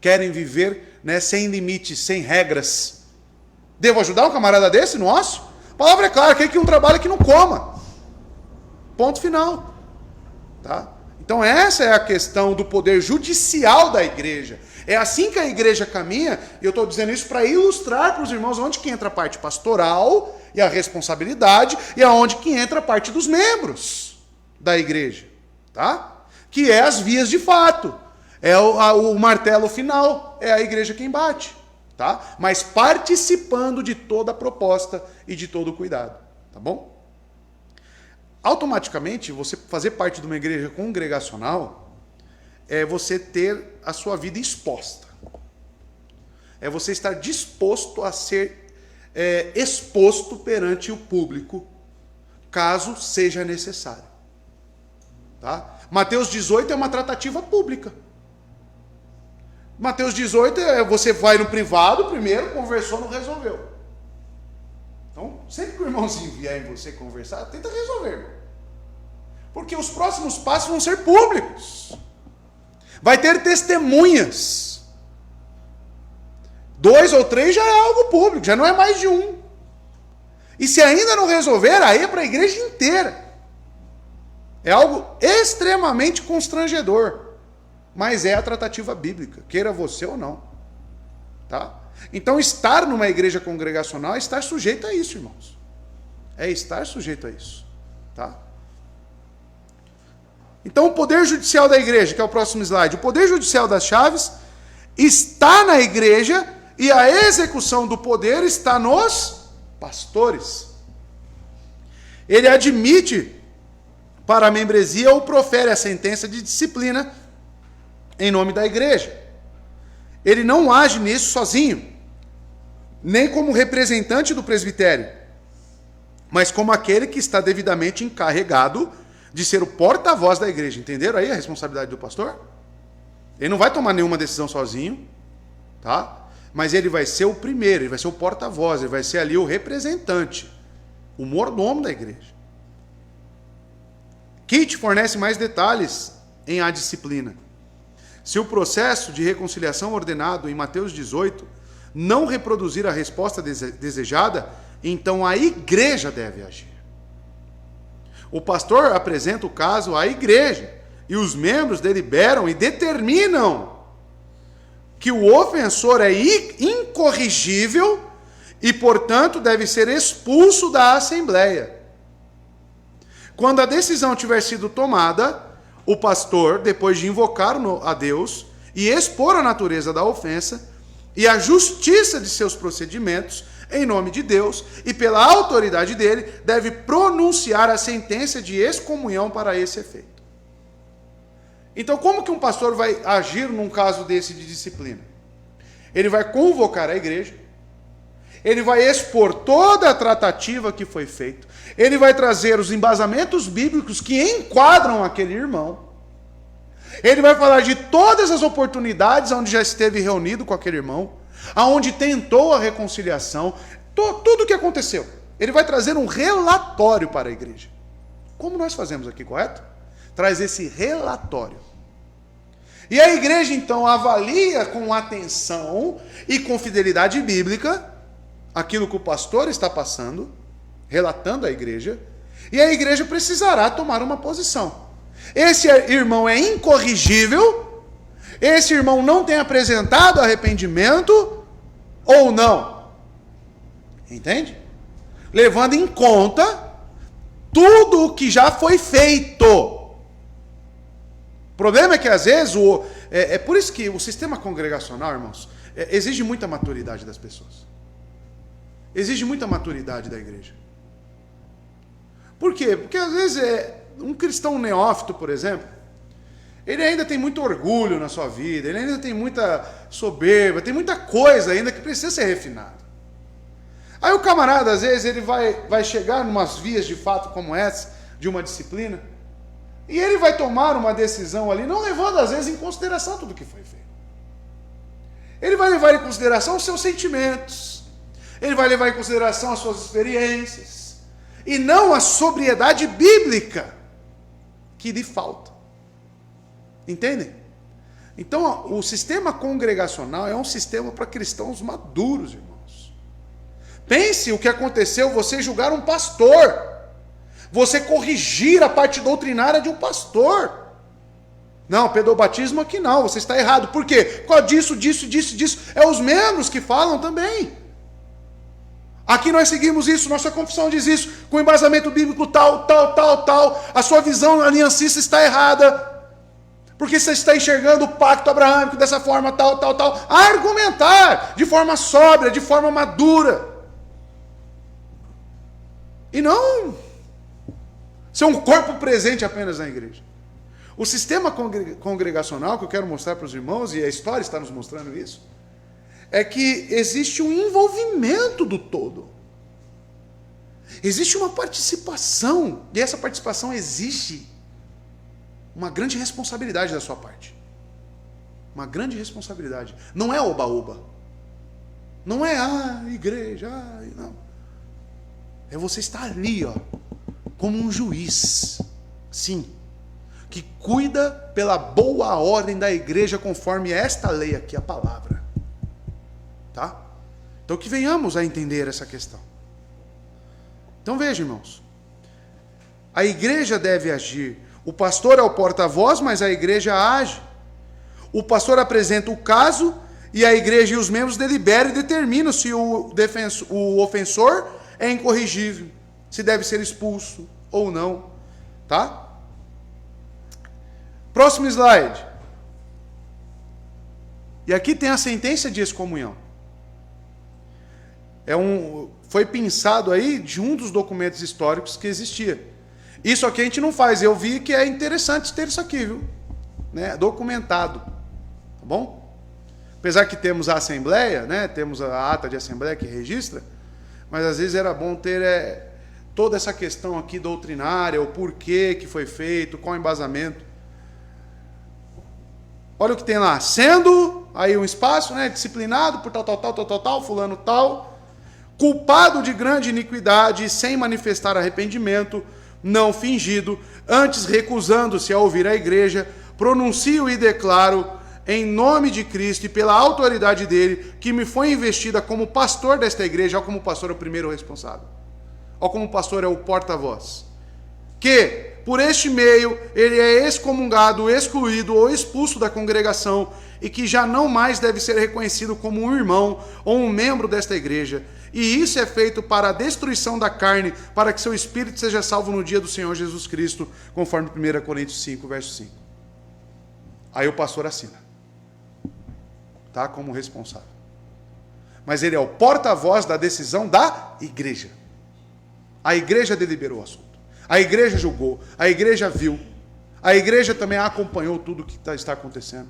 Querem viver, né, sem limites, sem regras. Devo ajudar um camarada desse no ócio? A palavra é clara, quem que um trabalho que não coma. Ponto final. Tá? Então essa é a questão do poder judicial da igreja. É assim que a igreja caminha, e eu estou dizendo isso para ilustrar para os irmãos onde que entra a parte pastoral e a responsabilidade, e aonde que entra a parte dos membros da igreja. Tá? Que é as vias de fato. É o martelo final, é a igreja quem bate. Tá? Mas participando de toda a proposta e de todo o cuidado. Tá bom? Automaticamente, você fazer parte de uma igreja congregacional é você ter a sua vida exposta. É você estar disposto a ser exposto perante o público, caso seja necessário. Tá? Mateus 18 é uma tratativa pública. Mateus 18 você vai no privado primeiro, conversou, não resolveu. Então, sempre que o irmãozinho vier em você conversar, tenta resolver, irmão. Porque os próximos passos vão ser públicos. Vai ter testemunhas. 2 ou 3 já é algo público, já não é mais de um. E se ainda não resolver, aí é para a igreja inteira. É algo extremamente constrangedor. Mas é a tratativa bíblica, queira você ou não. Tá? Então, estar numa igreja congregacional é estar sujeito a isso, irmãos. É estar sujeito a isso. Tá? Então, o poder judicial da igreja, que é o próximo slide, o poder judicial das chaves está na igreja e a execução do poder está nos pastores. Ele admite para a membresia ou profere a sentença de disciplina em nome da igreja. Ele não age nisso sozinho, nem como representante do presbitério, mas como aquele que está devidamente encarregado de ser o porta-voz da igreja. Entenderam aí a responsabilidade do pastor? Ele não vai tomar nenhuma decisão sozinho, tá? Mas ele vai ser o primeiro, ele vai ser o porta-voz, ele vai ser ali o representante, o mordomo da igreja. Kit fornece mais detalhes em A Disciplina. Se o processo de reconciliação ordenado em Mateus 18 não reproduzir a resposta desejada, então a igreja deve agir. O pastor apresenta o caso à igreja e os membros deliberam e determinam que o ofensor é incorrigível e, portanto, deve ser expulso da assembleia. Quando a decisão tiver sido tomada, o pastor, depois de invocar a Deus e expor a natureza da ofensa e a justiça de seus procedimentos, em nome de Deus e pela autoridade dele, deve pronunciar a sentença de excomunhão para esse efeito. Então, como que um pastor vai agir num caso desse de disciplina? Ele vai convocar a igreja, ele vai expor toda a tratativa que foi feita, ele vai trazer os embasamentos bíblicos que enquadram aquele irmão, ele vai falar de todas as oportunidades onde já esteve reunido com aquele irmão, aonde tentou a reconciliação, tudo o que aconteceu. Ele vai trazer um relatório para a igreja. Como nós fazemos aqui, correto? Traz esse relatório. E a igreja, então, avalia com atenção e com fidelidade bíblica aquilo que o pastor está passando, relatando à igreja, e a igreja precisará tomar uma posição. Esse irmão é incorrigível, esse irmão não tem apresentado arrependimento, ou não. Entende? Levando em conta tudo o que já foi feito. O problema é que, às vezes, é por isso que o sistema congregacional, irmãos, exige muita maturidade das pessoas. Exige muita maturidade da igreja. Por quê? Porque, às vezes, um cristão neófito, por exemplo, ele ainda tem muito orgulho na sua vida, ele ainda tem muita soberba, tem muita coisa ainda que precisa ser refinada. Aí o camarada, às vezes, ele vai chegar em umas vias de fato como essa, de uma disciplina, e ele vai tomar uma decisão ali, não levando, às vezes, em consideração tudo o que foi feito. Ele vai levar em consideração os seus sentimentos, ele vai levar em consideração as suas experiências, e não a sobriedade bíblica que lhe falta. Entendem? Então, o sistema congregacional é um sistema para cristãos maduros, irmãos. Pense o que aconteceu, você julgar um pastor, você corrigir a parte doutrinária de um pastor. Não, pedobatismo aqui não, você está errado. Por quê? Por causa disso. É os membros que falam também. Aqui nós seguimos isso, nossa confissão diz isso, com embasamento bíblico tal. A sua visão aliancista está errada. Porque você está enxergando o pacto abraâmico dessa forma, tal. Argumentar de forma sóbria, de forma madura. E não ser um corpo presente apenas na igreja. O sistema congregacional que eu quero mostrar para os irmãos, e a história está nos mostrando isso, é que existe um envolvimento do todo. Existe uma participação, e essa participação exige uma grande responsabilidade da sua parte. Uma grande responsabilidade. Não é oba-oba. Não é, igreja, não. É você estar ali, como um juiz. Sim. Que cuida pela boa ordem da igreja conforme esta lei aqui, a palavra. Tá? Então que venhamos a entender essa questão. Então veja, irmãos. A igreja deve agir. O pastor é o porta-voz, mas a igreja age. O pastor apresenta o caso e a igreja e os membros deliberam e determinam se o ofensor é incorrigível, se deve ser expulso ou não. Tá? Próximo slide. E aqui tem a sentença de excomunhão. Foi pensado aí de um dos documentos históricos que existia. Isso aqui a gente não faz. Eu vi que é interessante ter isso aqui, viu? Né? Documentado. Tá bom? Apesar que temos a assembleia, né? Temos a ata de assembleia que registra, mas às vezes era bom ter toda essa questão aqui doutrinária, o porquê que foi feito, qual o embasamento. Olha o que tem lá. Sendo aí um espaço, né? Disciplinado por tal, fulano tal, culpado de grande iniquidade, sem manifestar arrependimento, não fingido, antes recusando-se a ouvir a igreja, pronuncio e declaro, em nome de Cristo e pela autoridade dele, que me foi investida como pastor desta igreja, ou como pastor é o primeiro responsável, ou como pastor é o porta-voz, que, por este meio, ele é excomungado, excluído ou expulso da congregação, e que já não mais deve ser reconhecido como um irmão ou um membro desta igreja. E isso é feito para a destruição da carne, para que seu espírito seja salvo no dia do Senhor Jesus Cristo, conforme 1 Coríntios 5, verso 5. Aí o pastor assina. Tá? Como responsável. Mas ele é o porta-voz da decisão da igreja. A igreja deliberou o assunto. A igreja julgou. A igreja viu. A igreja também acompanhou tudo o que está acontecendo.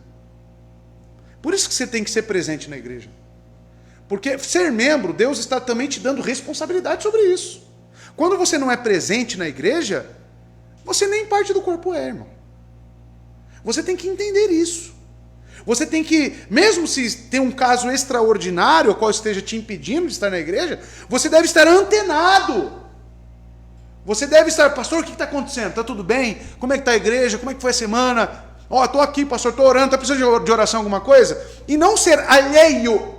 Por isso que você tem que ser presente na igreja. Porque ser membro, Deus está também te dando responsabilidade sobre isso. Quando você não é presente na igreja, você nem parte do corpo é, irmão. Você tem que entender isso. Você tem que, mesmo se tem um caso extraordinário, o qual esteja te impedindo de estar na igreja, você deve estar antenado. Você deve estar, pastor, o que está acontecendo? Está tudo bem? Como é que está a igreja? Como é que foi a semana? Estou aqui, pastor, estou orando, está precisando de oração, alguma coisa? E não ser alheio.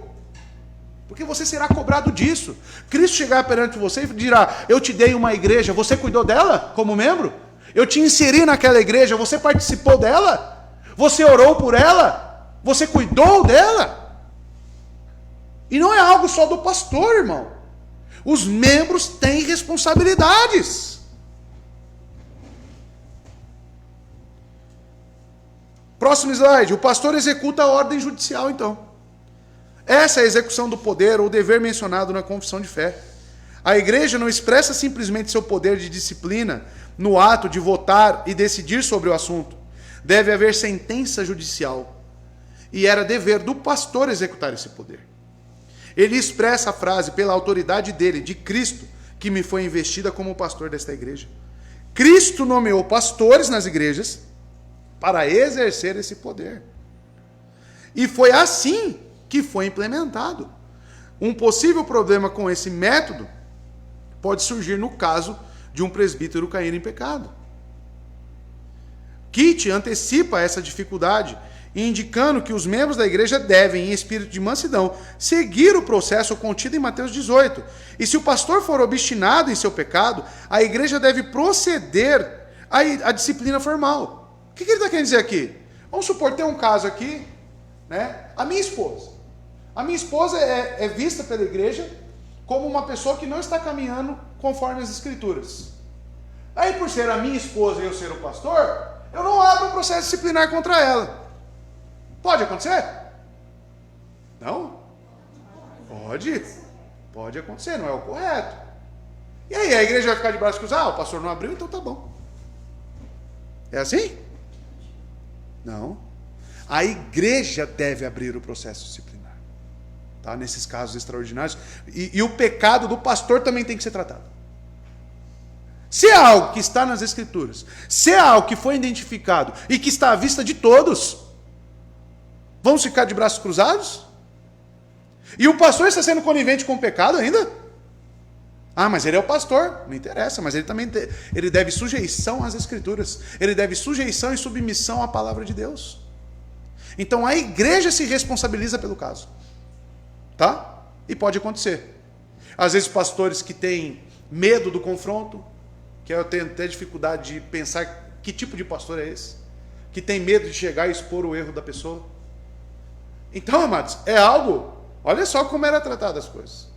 Porque você será cobrado disso. Cristo chegar perante você e dirá, eu te dei uma igreja, você cuidou dela como membro? Eu te inseri naquela igreja, você participou dela? Você orou por ela? Você cuidou dela? E não é algo só do pastor, irmão. Os membros têm responsabilidades. Próximo slide. O pastor executa a ordem judicial, então. Essa é a execução do poder ou dever mencionado na confissão de fé. A igreja não expressa simplesmente seu poder de disciplina no ato de votar e decidir sobre o assunto. Deve haver sentença judicial. E era dever do pastor executar esse poder. Ele expressa a frase, pela autoridade dele, de Cristo, que me foi investida como pastor desta igreja. Cristo nomeou pastores nas igrejas para exercer esse poder. E foi assim que foi implementado. Um possível problema com esse método pode surgir no caso de um presbítero cair em pecado. Kit antecipa essa dificuldade, indicando que os membros da igreja devem, em espírito de mansidão, seguir o processo contido em Mateus 18. E se o pastor for obstinado em seu pecado, a igreja deve proceder à disciplina formal. O que ele está querendo dizer aqui? Vamos supor, tem um caso aqui, né? A minha esposa. A minha esposa é vista pela igreja como uma pessoa que não está caminhando conforme as escrituras. Aí, por ser a minha esposa e eu ser o pastor, eu não abro um processo disciplinar contra ela. Pode acontecer? Não? Pode. Pode acontecer, não é o correto. E aí, a igreja vai ficar de braços cruzados? O pastor não abriu, então tá bom. É assim? Não. A igreja deve abrir o processo disciplinar. Tá? Nesses casos extraordinários. E o pecado do pastor também tem que ser tratado. Se é algo que está nas escrituras, se é algo que foi identificado e que está à vista de todos, vamos ficar de braços cruzados? E o pastor está sendo conivente com o pecado ainda? Ah, mas ele é o pastor. Não interessa, mas ele também ele deve sujeição às escrituras. Ele deve sujeição e submissão à palavra de Deus. Então a igreja se responsabiliza pelo caso. Tá? E pode acontecer. Às vezes pastores que têm medo do confronto, que eu tenho até dificuldade de pensar que tipo de pastor é esse, que tem medo de chegar e expor o erro da pessoa. Então, amados, é algo, olha só como era tratado as coisas.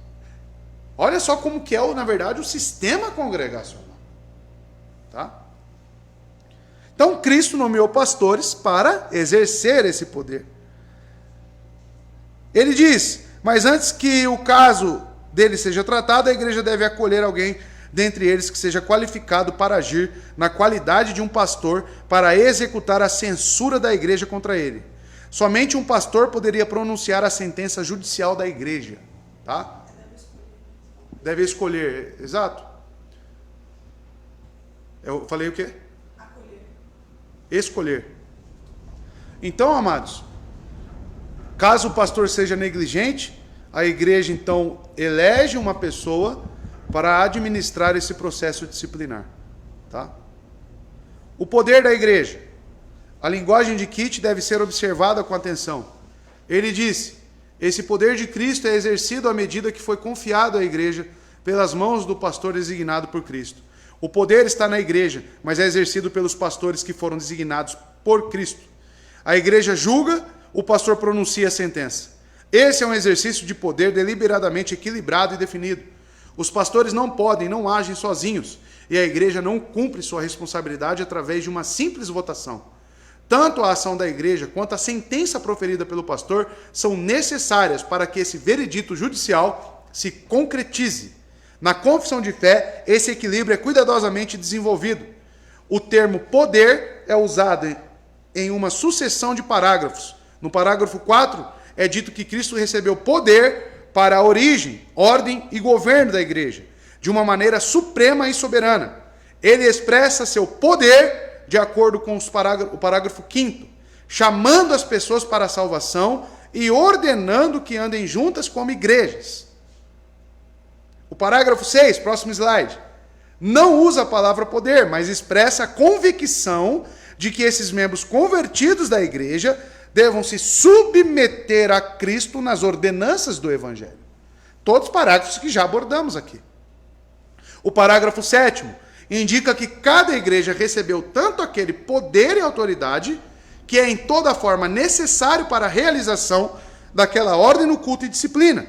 Olha só como que é, na verdade, o sistema congregacional. Tá? Então, Cristo nomeou pastores para exercer esse poder. Ele diz, mas antes que o caso dele seja tratado, a igreja deve acolher alguém dentre eles que seja qualificado para agir na qualidade de um pastor para executar a censura da igreja contra ele. Somente um pastor poderia pronunciar a sentença judicial da igreja. Tá? Deve escolher, exato. Eu falei o quê? Acolher. Escolher. Então, amados, caso o pastor seja negligente, a igreja então elege uma pessoa para administrar esse processo disciplinar. Tá? O poder da igreja. A linguagem de Kit deve ser observada com atenção. Ele disse: esse poder de Cristo é exercido à medida que foi confiado à igreja pelas mãos do pastor designado por Cristo. O poder está na igreja, mas é exercido pelos pastores que foram designados por Cristo. A igreja julga, o pastor pronuncia a sentença. Esse é um exercício de poder deliberadamente equilibrado e definido. Os pastores não podem, não agem sozinhos, e a igreja não cumpre sua responsabilidade através de uma simples votação. Tanto a ação da igreja quanto a sentença proferida pelo pastor são necessárias para que esse veredito judicial se concretize. Na confissão de fé, esse equilíbrio é cuidadosamente desenvolvido. O termo poder é usado em uma sucessão de parágrafos. No parágrafo 4, é dito que Cristo recebeu poder para a origem, ordem e governo da igreja, de uma maneira suprema e soberana. Ele expressa seu poder de acordo com o parágrafo 5º, chamando as pessoas para a salvação e ordenando que andem juntas como igrejas. O parágrafo 6, próximo slide, não usa a palavra poder, mas expressa a convicção de que esses membros convertidos da igreja devam se submeter a Cristo nas ordenanças do Evangelho. Todos os parágrafos que já abordamos aqui. O parágrafo 7º indica que cada igreja recebeu tanto aquele poder e autoridade que é em toda forma necessário para a realização daquela ordem no culto e disciplina.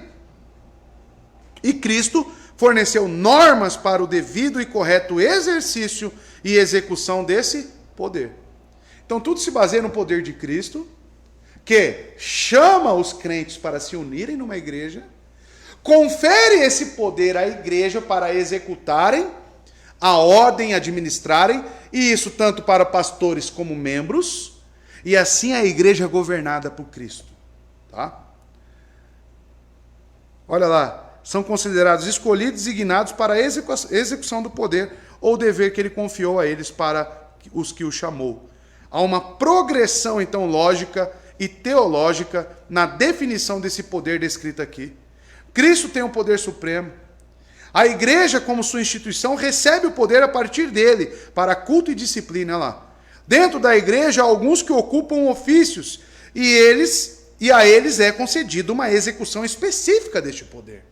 E Cristo forneceu normas para o devido e correto exercício e execução desse poder. Então tudo se baseia no poder de Cristo, que chama os crentes para se unirem numa igreja, confere esse poder à igreja para executarem a ordem, administrarem, e isso tanto para pastores como membros, e assim a igreja é governada por Cristo. Tá? Olha lá, são considerados escolhidos e designados para a execução do poder ou dever que ele confiou a eles para os que o chamou. Há uma progressão, então, lógica e teológica na definição desse poder descrito aqui. Cristo tem o poder supremo. A igreja, como sua instituição, recebe o poder a partir dele, para culto e disciplina. Olha lá. Dentro da igreja, há alguns que ocupam ofícios, e a eles é concedida uma execução específica deste poder.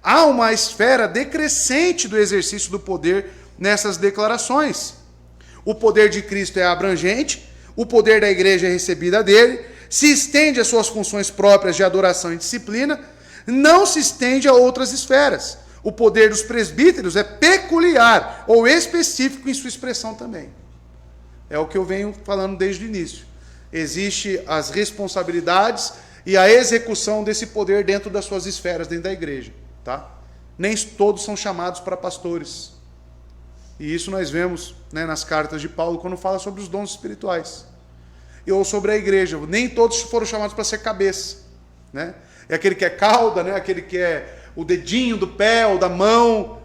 Há uma esfera decrescente do exercício do poder nessas declarações. O poder de Cristo é abrangente, o poder da igreja é recebida dele, se estende às suas funções próprias de adoração e disciplina, não se estende a outras esferas. O poder dos presbíteros é peculiar ou específico em sua expressão também. É o que eu venho falando desde o início. Existem as responsabilidades e a execução desse poder dentro das suas esferas, dentro da igreja. Tá? Nem todos são chamados para pastores. E isso nós vemos, né, nas cartas de Paulo, quando fala sobre os dons espirituais. Ou sobre a igreja. Nem todos foram chamados para ser cabeça. Né? É aquele que é cauda, né? Aquele que é o dedinho do pé ou da mão.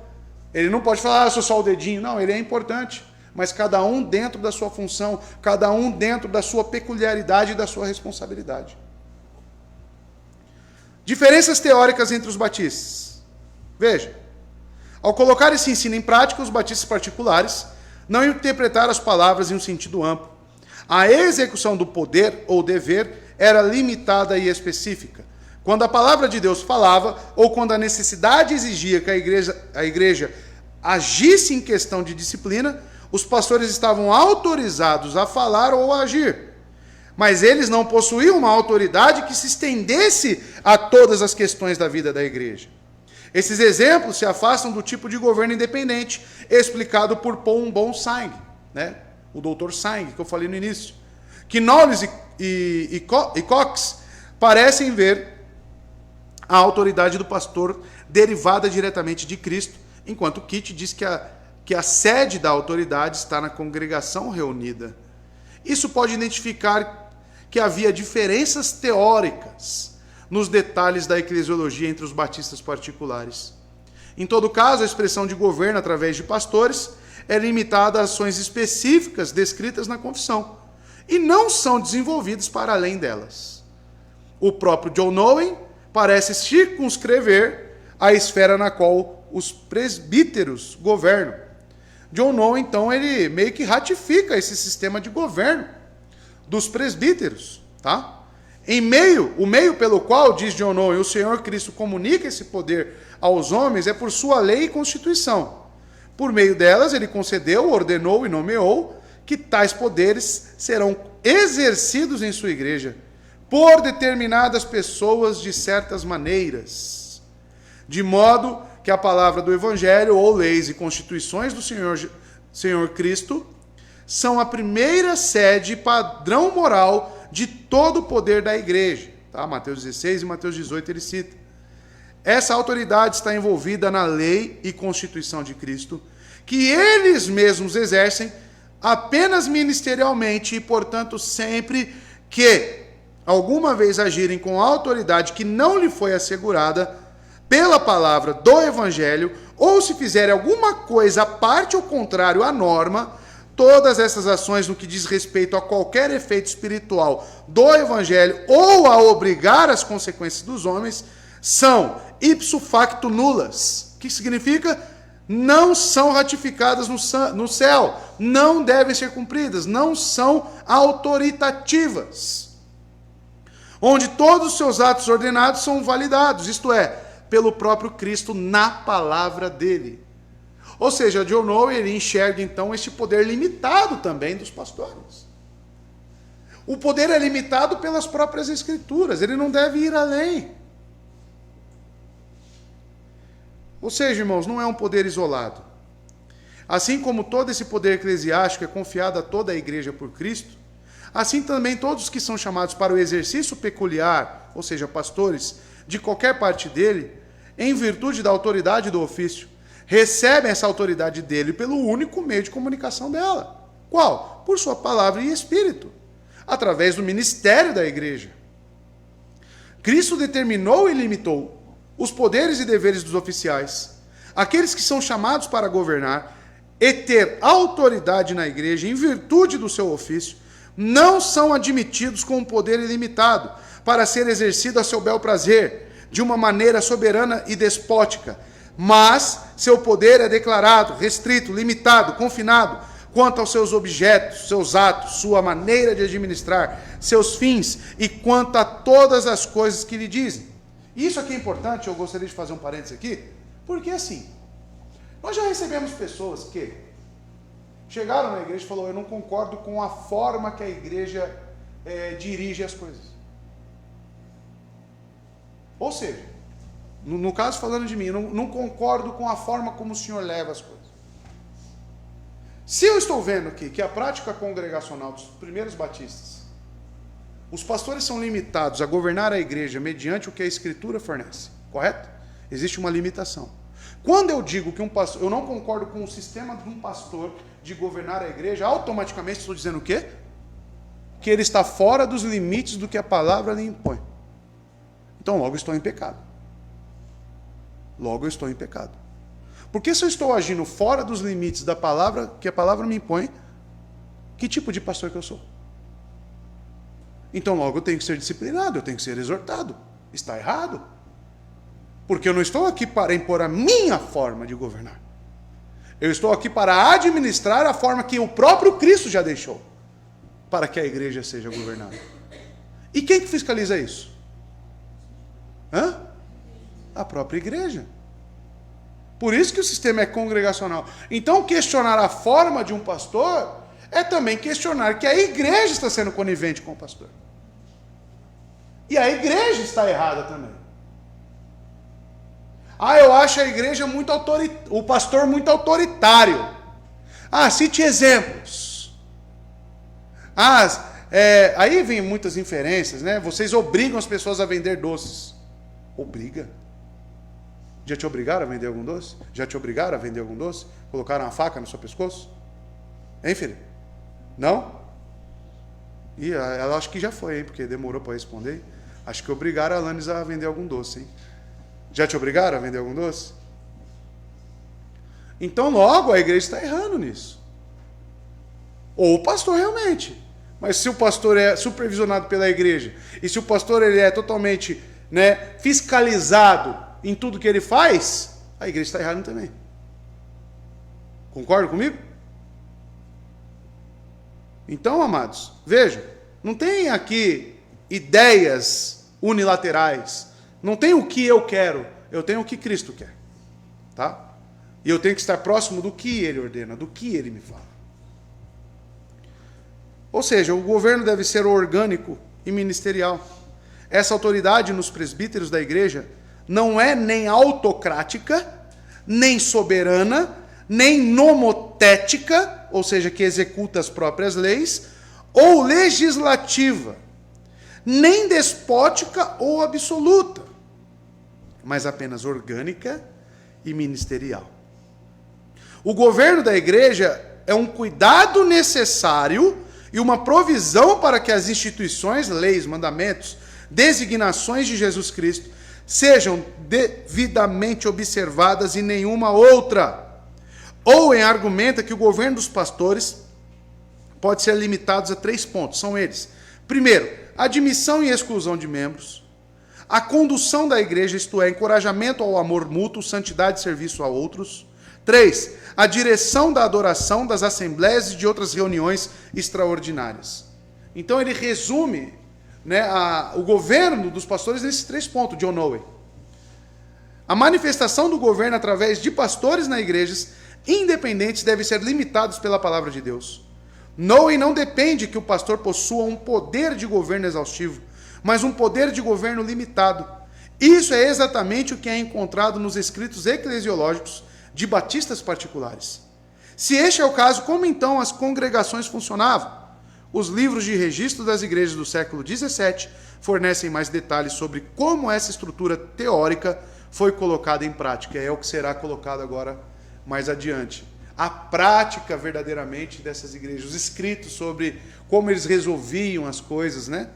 Ele não pode falar, eu sou só o dedinho. Não, ele é importante. Mas cada um dentro da sua função, cada um dentro da sua peculiaridade e da sua responsabilidade. Diferenças teóricas entre os batistas. Veja, ao colocar esse ensino em prática, os batistas particulares não interpretaram as palavras em um sentido amplo. A execução do poder ou dever era limitada e específica. Quando a palavra de Deus falava, ou quando a necessidade exigia que a igreja agisse em questão de disciplina, os pastores estavam autorizados a falar ou a agir. Mas eles não possuíam uma autoridade que se estendesse a todas as questões da vida da igreja. Esses exemplos se afastam do tipo de governo independente explicado por Paul Bonsang, né? O Dr. Sang, que eu falei no início. Que Knowles e Cox parecem ver a autoridade do pastor derivada diretamente de Cristo, enquanto Kit diz que a sede da autoridade está na congregação reunida. Isso pode identificar que havia diferenças teóricas nos detalhes da eclesiologia entre os batistas particulares. Em todo caso, a expressão de governo através de pastores é limitada a ações específicas descritas na confissão e não são desenvolvidas para além delas. O próprio John Owen parece circunscrever a esfera na qual os presbíteros governam. John Owen, então, ele meio que ratifica esse sistema de governo dos presbíteros, tá? O meio pelo qual, diz John Owen, o Senhor Cristo comunica esse poder aos homens é por sua lei e constituição. Por meio delas, ele concedeu, ordenou e nomeou que tais poderes serão exercidos em sua igreja por determinadas pessoas de certas maneiras, de modo que a palavra do Evangelho, ou leis e constituições do Senhor Cristo, são a primeira sede e padrão moral de todo o poder da igreja. Tá? Mateus 16 e Mateus 18 ele cita. Essa autoridade está envolvida na lei e constituição de Cristo, que eles mesmos exercem apenas ministerialmente e, portanto, sempre que alguma vez agirem com autoridade que não lhe foi assegurada pela palavra do Evangelho, ou se fizerem alguma coisa à parte ou contrário à norma, todas essas ações no que diz respeito a qualquer efeito espiritual do Evangelho ou a obrigar as consequências dos homens, são ipso facto nulas. O que significa? Não são ratificadas no céu, não devem ser cumpridas, não são autoritativas. Onde todos os seus atos ordenados são validados, isto é, pelo próprio Cristo na palavra dele. Ou seja, John Owen, ele enxerga então este poder limitado também dos pastores. O poder é limitado pelas próprias escrituras, ele não deve ir além. Ou seja, irmãos, não é um poder isolado. Assim como todo esse poder eclesiástico é confiado a toda a igreja por Cristo, assim também todos que são chamados para o exercício peculiar, ou seja, pastores, de qualquer parte dele, em virtude da autoridade do ofício, recebem essa autoridade dele pelo único meio de comunicação dela. Qual? Por sua palavra e espírito, através do ministério da igreja. Cristo determinou e limitou os poderes e deveres dos oficiais, aqueles que são chamados para governar e ter autoridade na igreja em virtude do seu ofício, não são admitidos com um poder ilimitado para ser exercido a seu bel prazer, de uma maneira soberana e despótica, mas seu poder é declarado, restrito, limitado, confinado, quanto aos seus objetos, seus atos, sua maneira de administrar, seus fins e quanto a todas as coisas que lhe dizem. Isso aqui é importante, eu gostaria de fazer um parênteses aqui, porque assim, nós já recebemos pessoas que chegaram na igreja e falaram, eu não concordo com a forma que a igreja dirige as coisas. Ou seja, no caso falando de mim, eu não concordo com a forma como o senhor leva as coisas. Se eu estou vendo aqui que a prática congregacional dos primeiros batistas, os pastores são limitados a governar a igreja mediante o que a Escritura fornece, correto? Existe uma limitação. Quando eu digo que eu não concordo com o sistema de um pastor de governar a igreja, automaticamente estou dizendo o quê? Que ele está fora dos limites do que a palavra lhe impõe. Então logo estou em pecado. Logo eu estou em pecado. Porque se eu estou agindo fora dos limites da palavra, que a palavra me impõe, que tipo de pastor que eu sou? Então logo eu tenho que ser disciplinado, eu tenho que ser exortado. Está errado. Porque eu não estou aqui para impor a minha forma de governar. Eu estou aqui para administrar a forma que o próprio Cristo já deixou, para que a igreja seja governada. E quem que fiscaliza isso? A própria igreja. Por isso que o sistema é congregacional. Então, questionar a forma de um pastor é também questionar que a igreja está sendo conivente com o pastor. E a igreja está errada também. Eu acho a igreja o pastor muito autoritário. Cite exemplos. Aí vem muitas inferências, né? Vocês obrigam as pessoas a vender doces. Obriga? Já te obrigaram a vender algum doce? Já te obrigaram a vender algum doce? Colocaram uma faca no seu pescoço? Hein, filho? Não? Ela acho que já foi, hein? Porque demorou para responder. Acho que obrigaram a Alanis a vender algum doce, hein? Já te obrigaram a vender algum doce? Então logo a igreja está errando nisso. Ou o pastor realmente. Mas se o pastor é supervisionado pela igreja, e se o pastor ele é totalmente fiscalizado em tudo que ele faz, a igreja está errando também. Concorda comigo? Então, amados, vejam, não tem aqui ideias unilaterais. Não tem o que eu quero, eu tenho o que Cristo quer. Tá? E eu tenho que estar próximo do que Ele ordena, do que Ele me fala. Ou seja, o governo deve ser orgânico e ministerial. Essa autoridade nos presbíteros da igreja não é nem autocrática, nem soberana, nem nomotética, ou seja, que executa as próprias leis, ou legislativa, nem despótica ou absoluta, mas apenas orgânica e ministerial. O governo da igreja é um cuidado necessário e uma provisão para que as instituições, leis, mandamentos, designações de Jesus Cristo sejam devidamente observadas e nenhuma outra. Owen argumenta que o governo dos pastores pode ser limitado a 3 pontos. São eles. Primeiro, admissão e exclusão de membros. A condução da igreja, isto é, encorajamento ao amor mútuo, santidade e serviço a outros. 3, a direção da adoração, das assembleias e de outras reuniões extraordinárias. Então ele resume, né, o governo dos pastores nesses 3 pontos, John Owen. A manifestação do governo através de pastores na igrejas independentes deve ser limitados pela palavra de Deus. Owen não depende que o pastor possua um poder de governo exaustivo, mas um poder de governo limitado. Isso é exatamente o que é encontrado nos escritos eclesiológicos de batistas particulares. Se este é o caso, como então as congregações funcionavam? Os livros de registro das igrejas do século XVII fornecem mais detalhes sobre como essa estrutura teórica foi colocada em prática. É o que será colocado agora mais adiante. A prática verdadeiramente dessas igrejas, os escritos sobre como eles resolviam as coisas, né?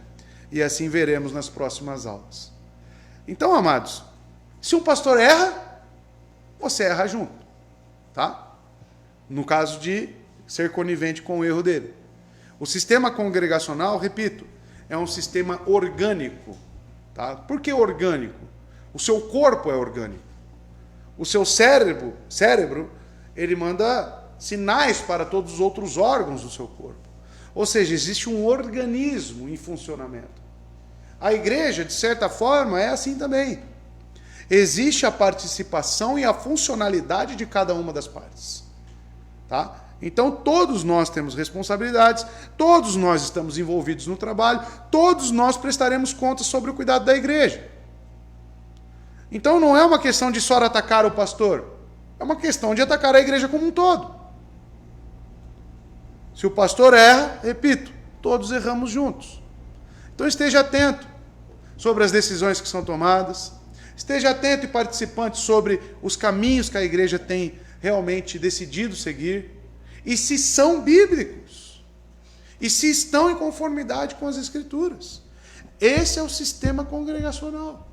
E assim veremos nas próximas aulas. Então, amados, se um pastor erra, você erra junto, tá? No caso de ser conivente com o erro dele. O sistema congregacional, repito, é um sistema orgânico, tá? Por que orgânico? O seu corpo é orgânico. O seu cérebro, ele manda sinais para todos os outros órgãos do seu corpo. Ou seja, existe um organismo em funcionamento. A igreja, de certa forma, é assim também. Existe a participação e a funcionalidade de cada uma das partes. Tá? Então, todos nós temos responsabilidades, todos nós estamos envolvidos no trabalho, todos nós prestaremos contas sobre o cuidado da igreja. Então, não é uma questão de só atacar o pastor, é uma questão de atacar a igreja como um todo. Se o pastor erra, repito, todos erramos juntos. Então esteja atento sobre as decisões que são tomadas, esteja atento e participante sobre os caminhos que a igreja tem realmente decidido seguir, e se são bíblicos, e se estão em conformidade com as Escrituras. Esse é o sistema congregacional.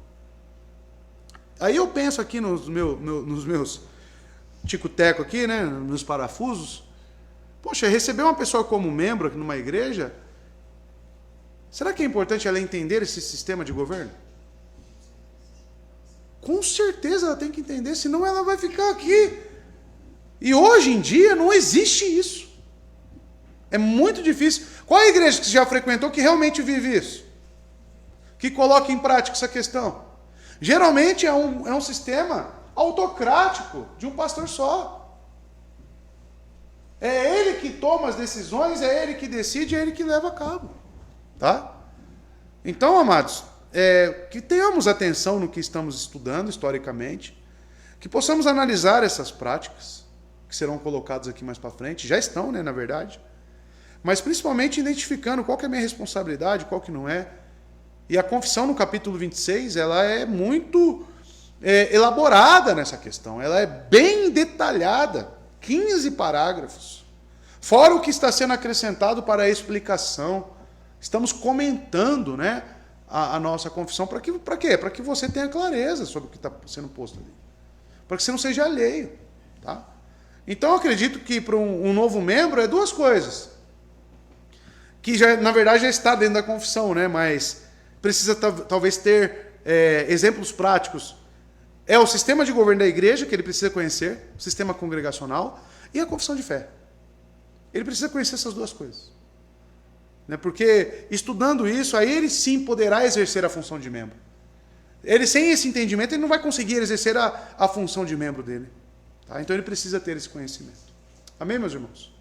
Aí eu penso aqui nos meus tico-teco aqui, né, nos parafusos. Poxa, receber uma pessoa como membro aqui numa igreja, será que é importante ela entender esse sistema de governo? Com certeza ela tem que entender, senão ela vai ficar aqui. E hoje em dia não existe isso. É muito difícil. Qual é a igreja que você já frequentou que realmente vive isso? Que coloca em prática essa questão? Geralmente é um sistema autocrático de um pastor só. É ele que toma as decisões, é ele que decide, é ele que leva a cabo. Tá? Então, amados, que tenhamos atenção no que estamos estudando historicamente, que possamos analisar essas práticas, que serão colocadas aqui mais para frente, já estão, né, na verdade, mas principalmente identificando qual que é a minha responsabilidade, qual que não é. E a confissão no capítulo 26, ela é muito elaborada nessa questão, ela é bem detalhada, 15 parágrafos, fora o que está sendo acrescentado para a explicação. Estamos comentando, né, a nossa confissão. Para quê? Para que você tenha clareza sobre o que está sendo posto ali. Para que você não seja alheio. Tá? Então, eu acredito que para um novo membro é 2 coisas. Que, na verdade, já está dentro da confissão, né, mas precisa talvez ter exemplos práticos. É o sistema de governo da igreja que ele precisa conhecer, o sistema congregacional, e a confissão de fé. Ele precisa conhecer essas duas coisas. Né? Porque estudando isso, aí ele sim poderá exercer a função de membro. Ele, sem esse entendimento, ele não vai conseguir exercer a função de membro dele. Tá? Então ele precisa ter esse conhecimento. Amém, meus irmãos?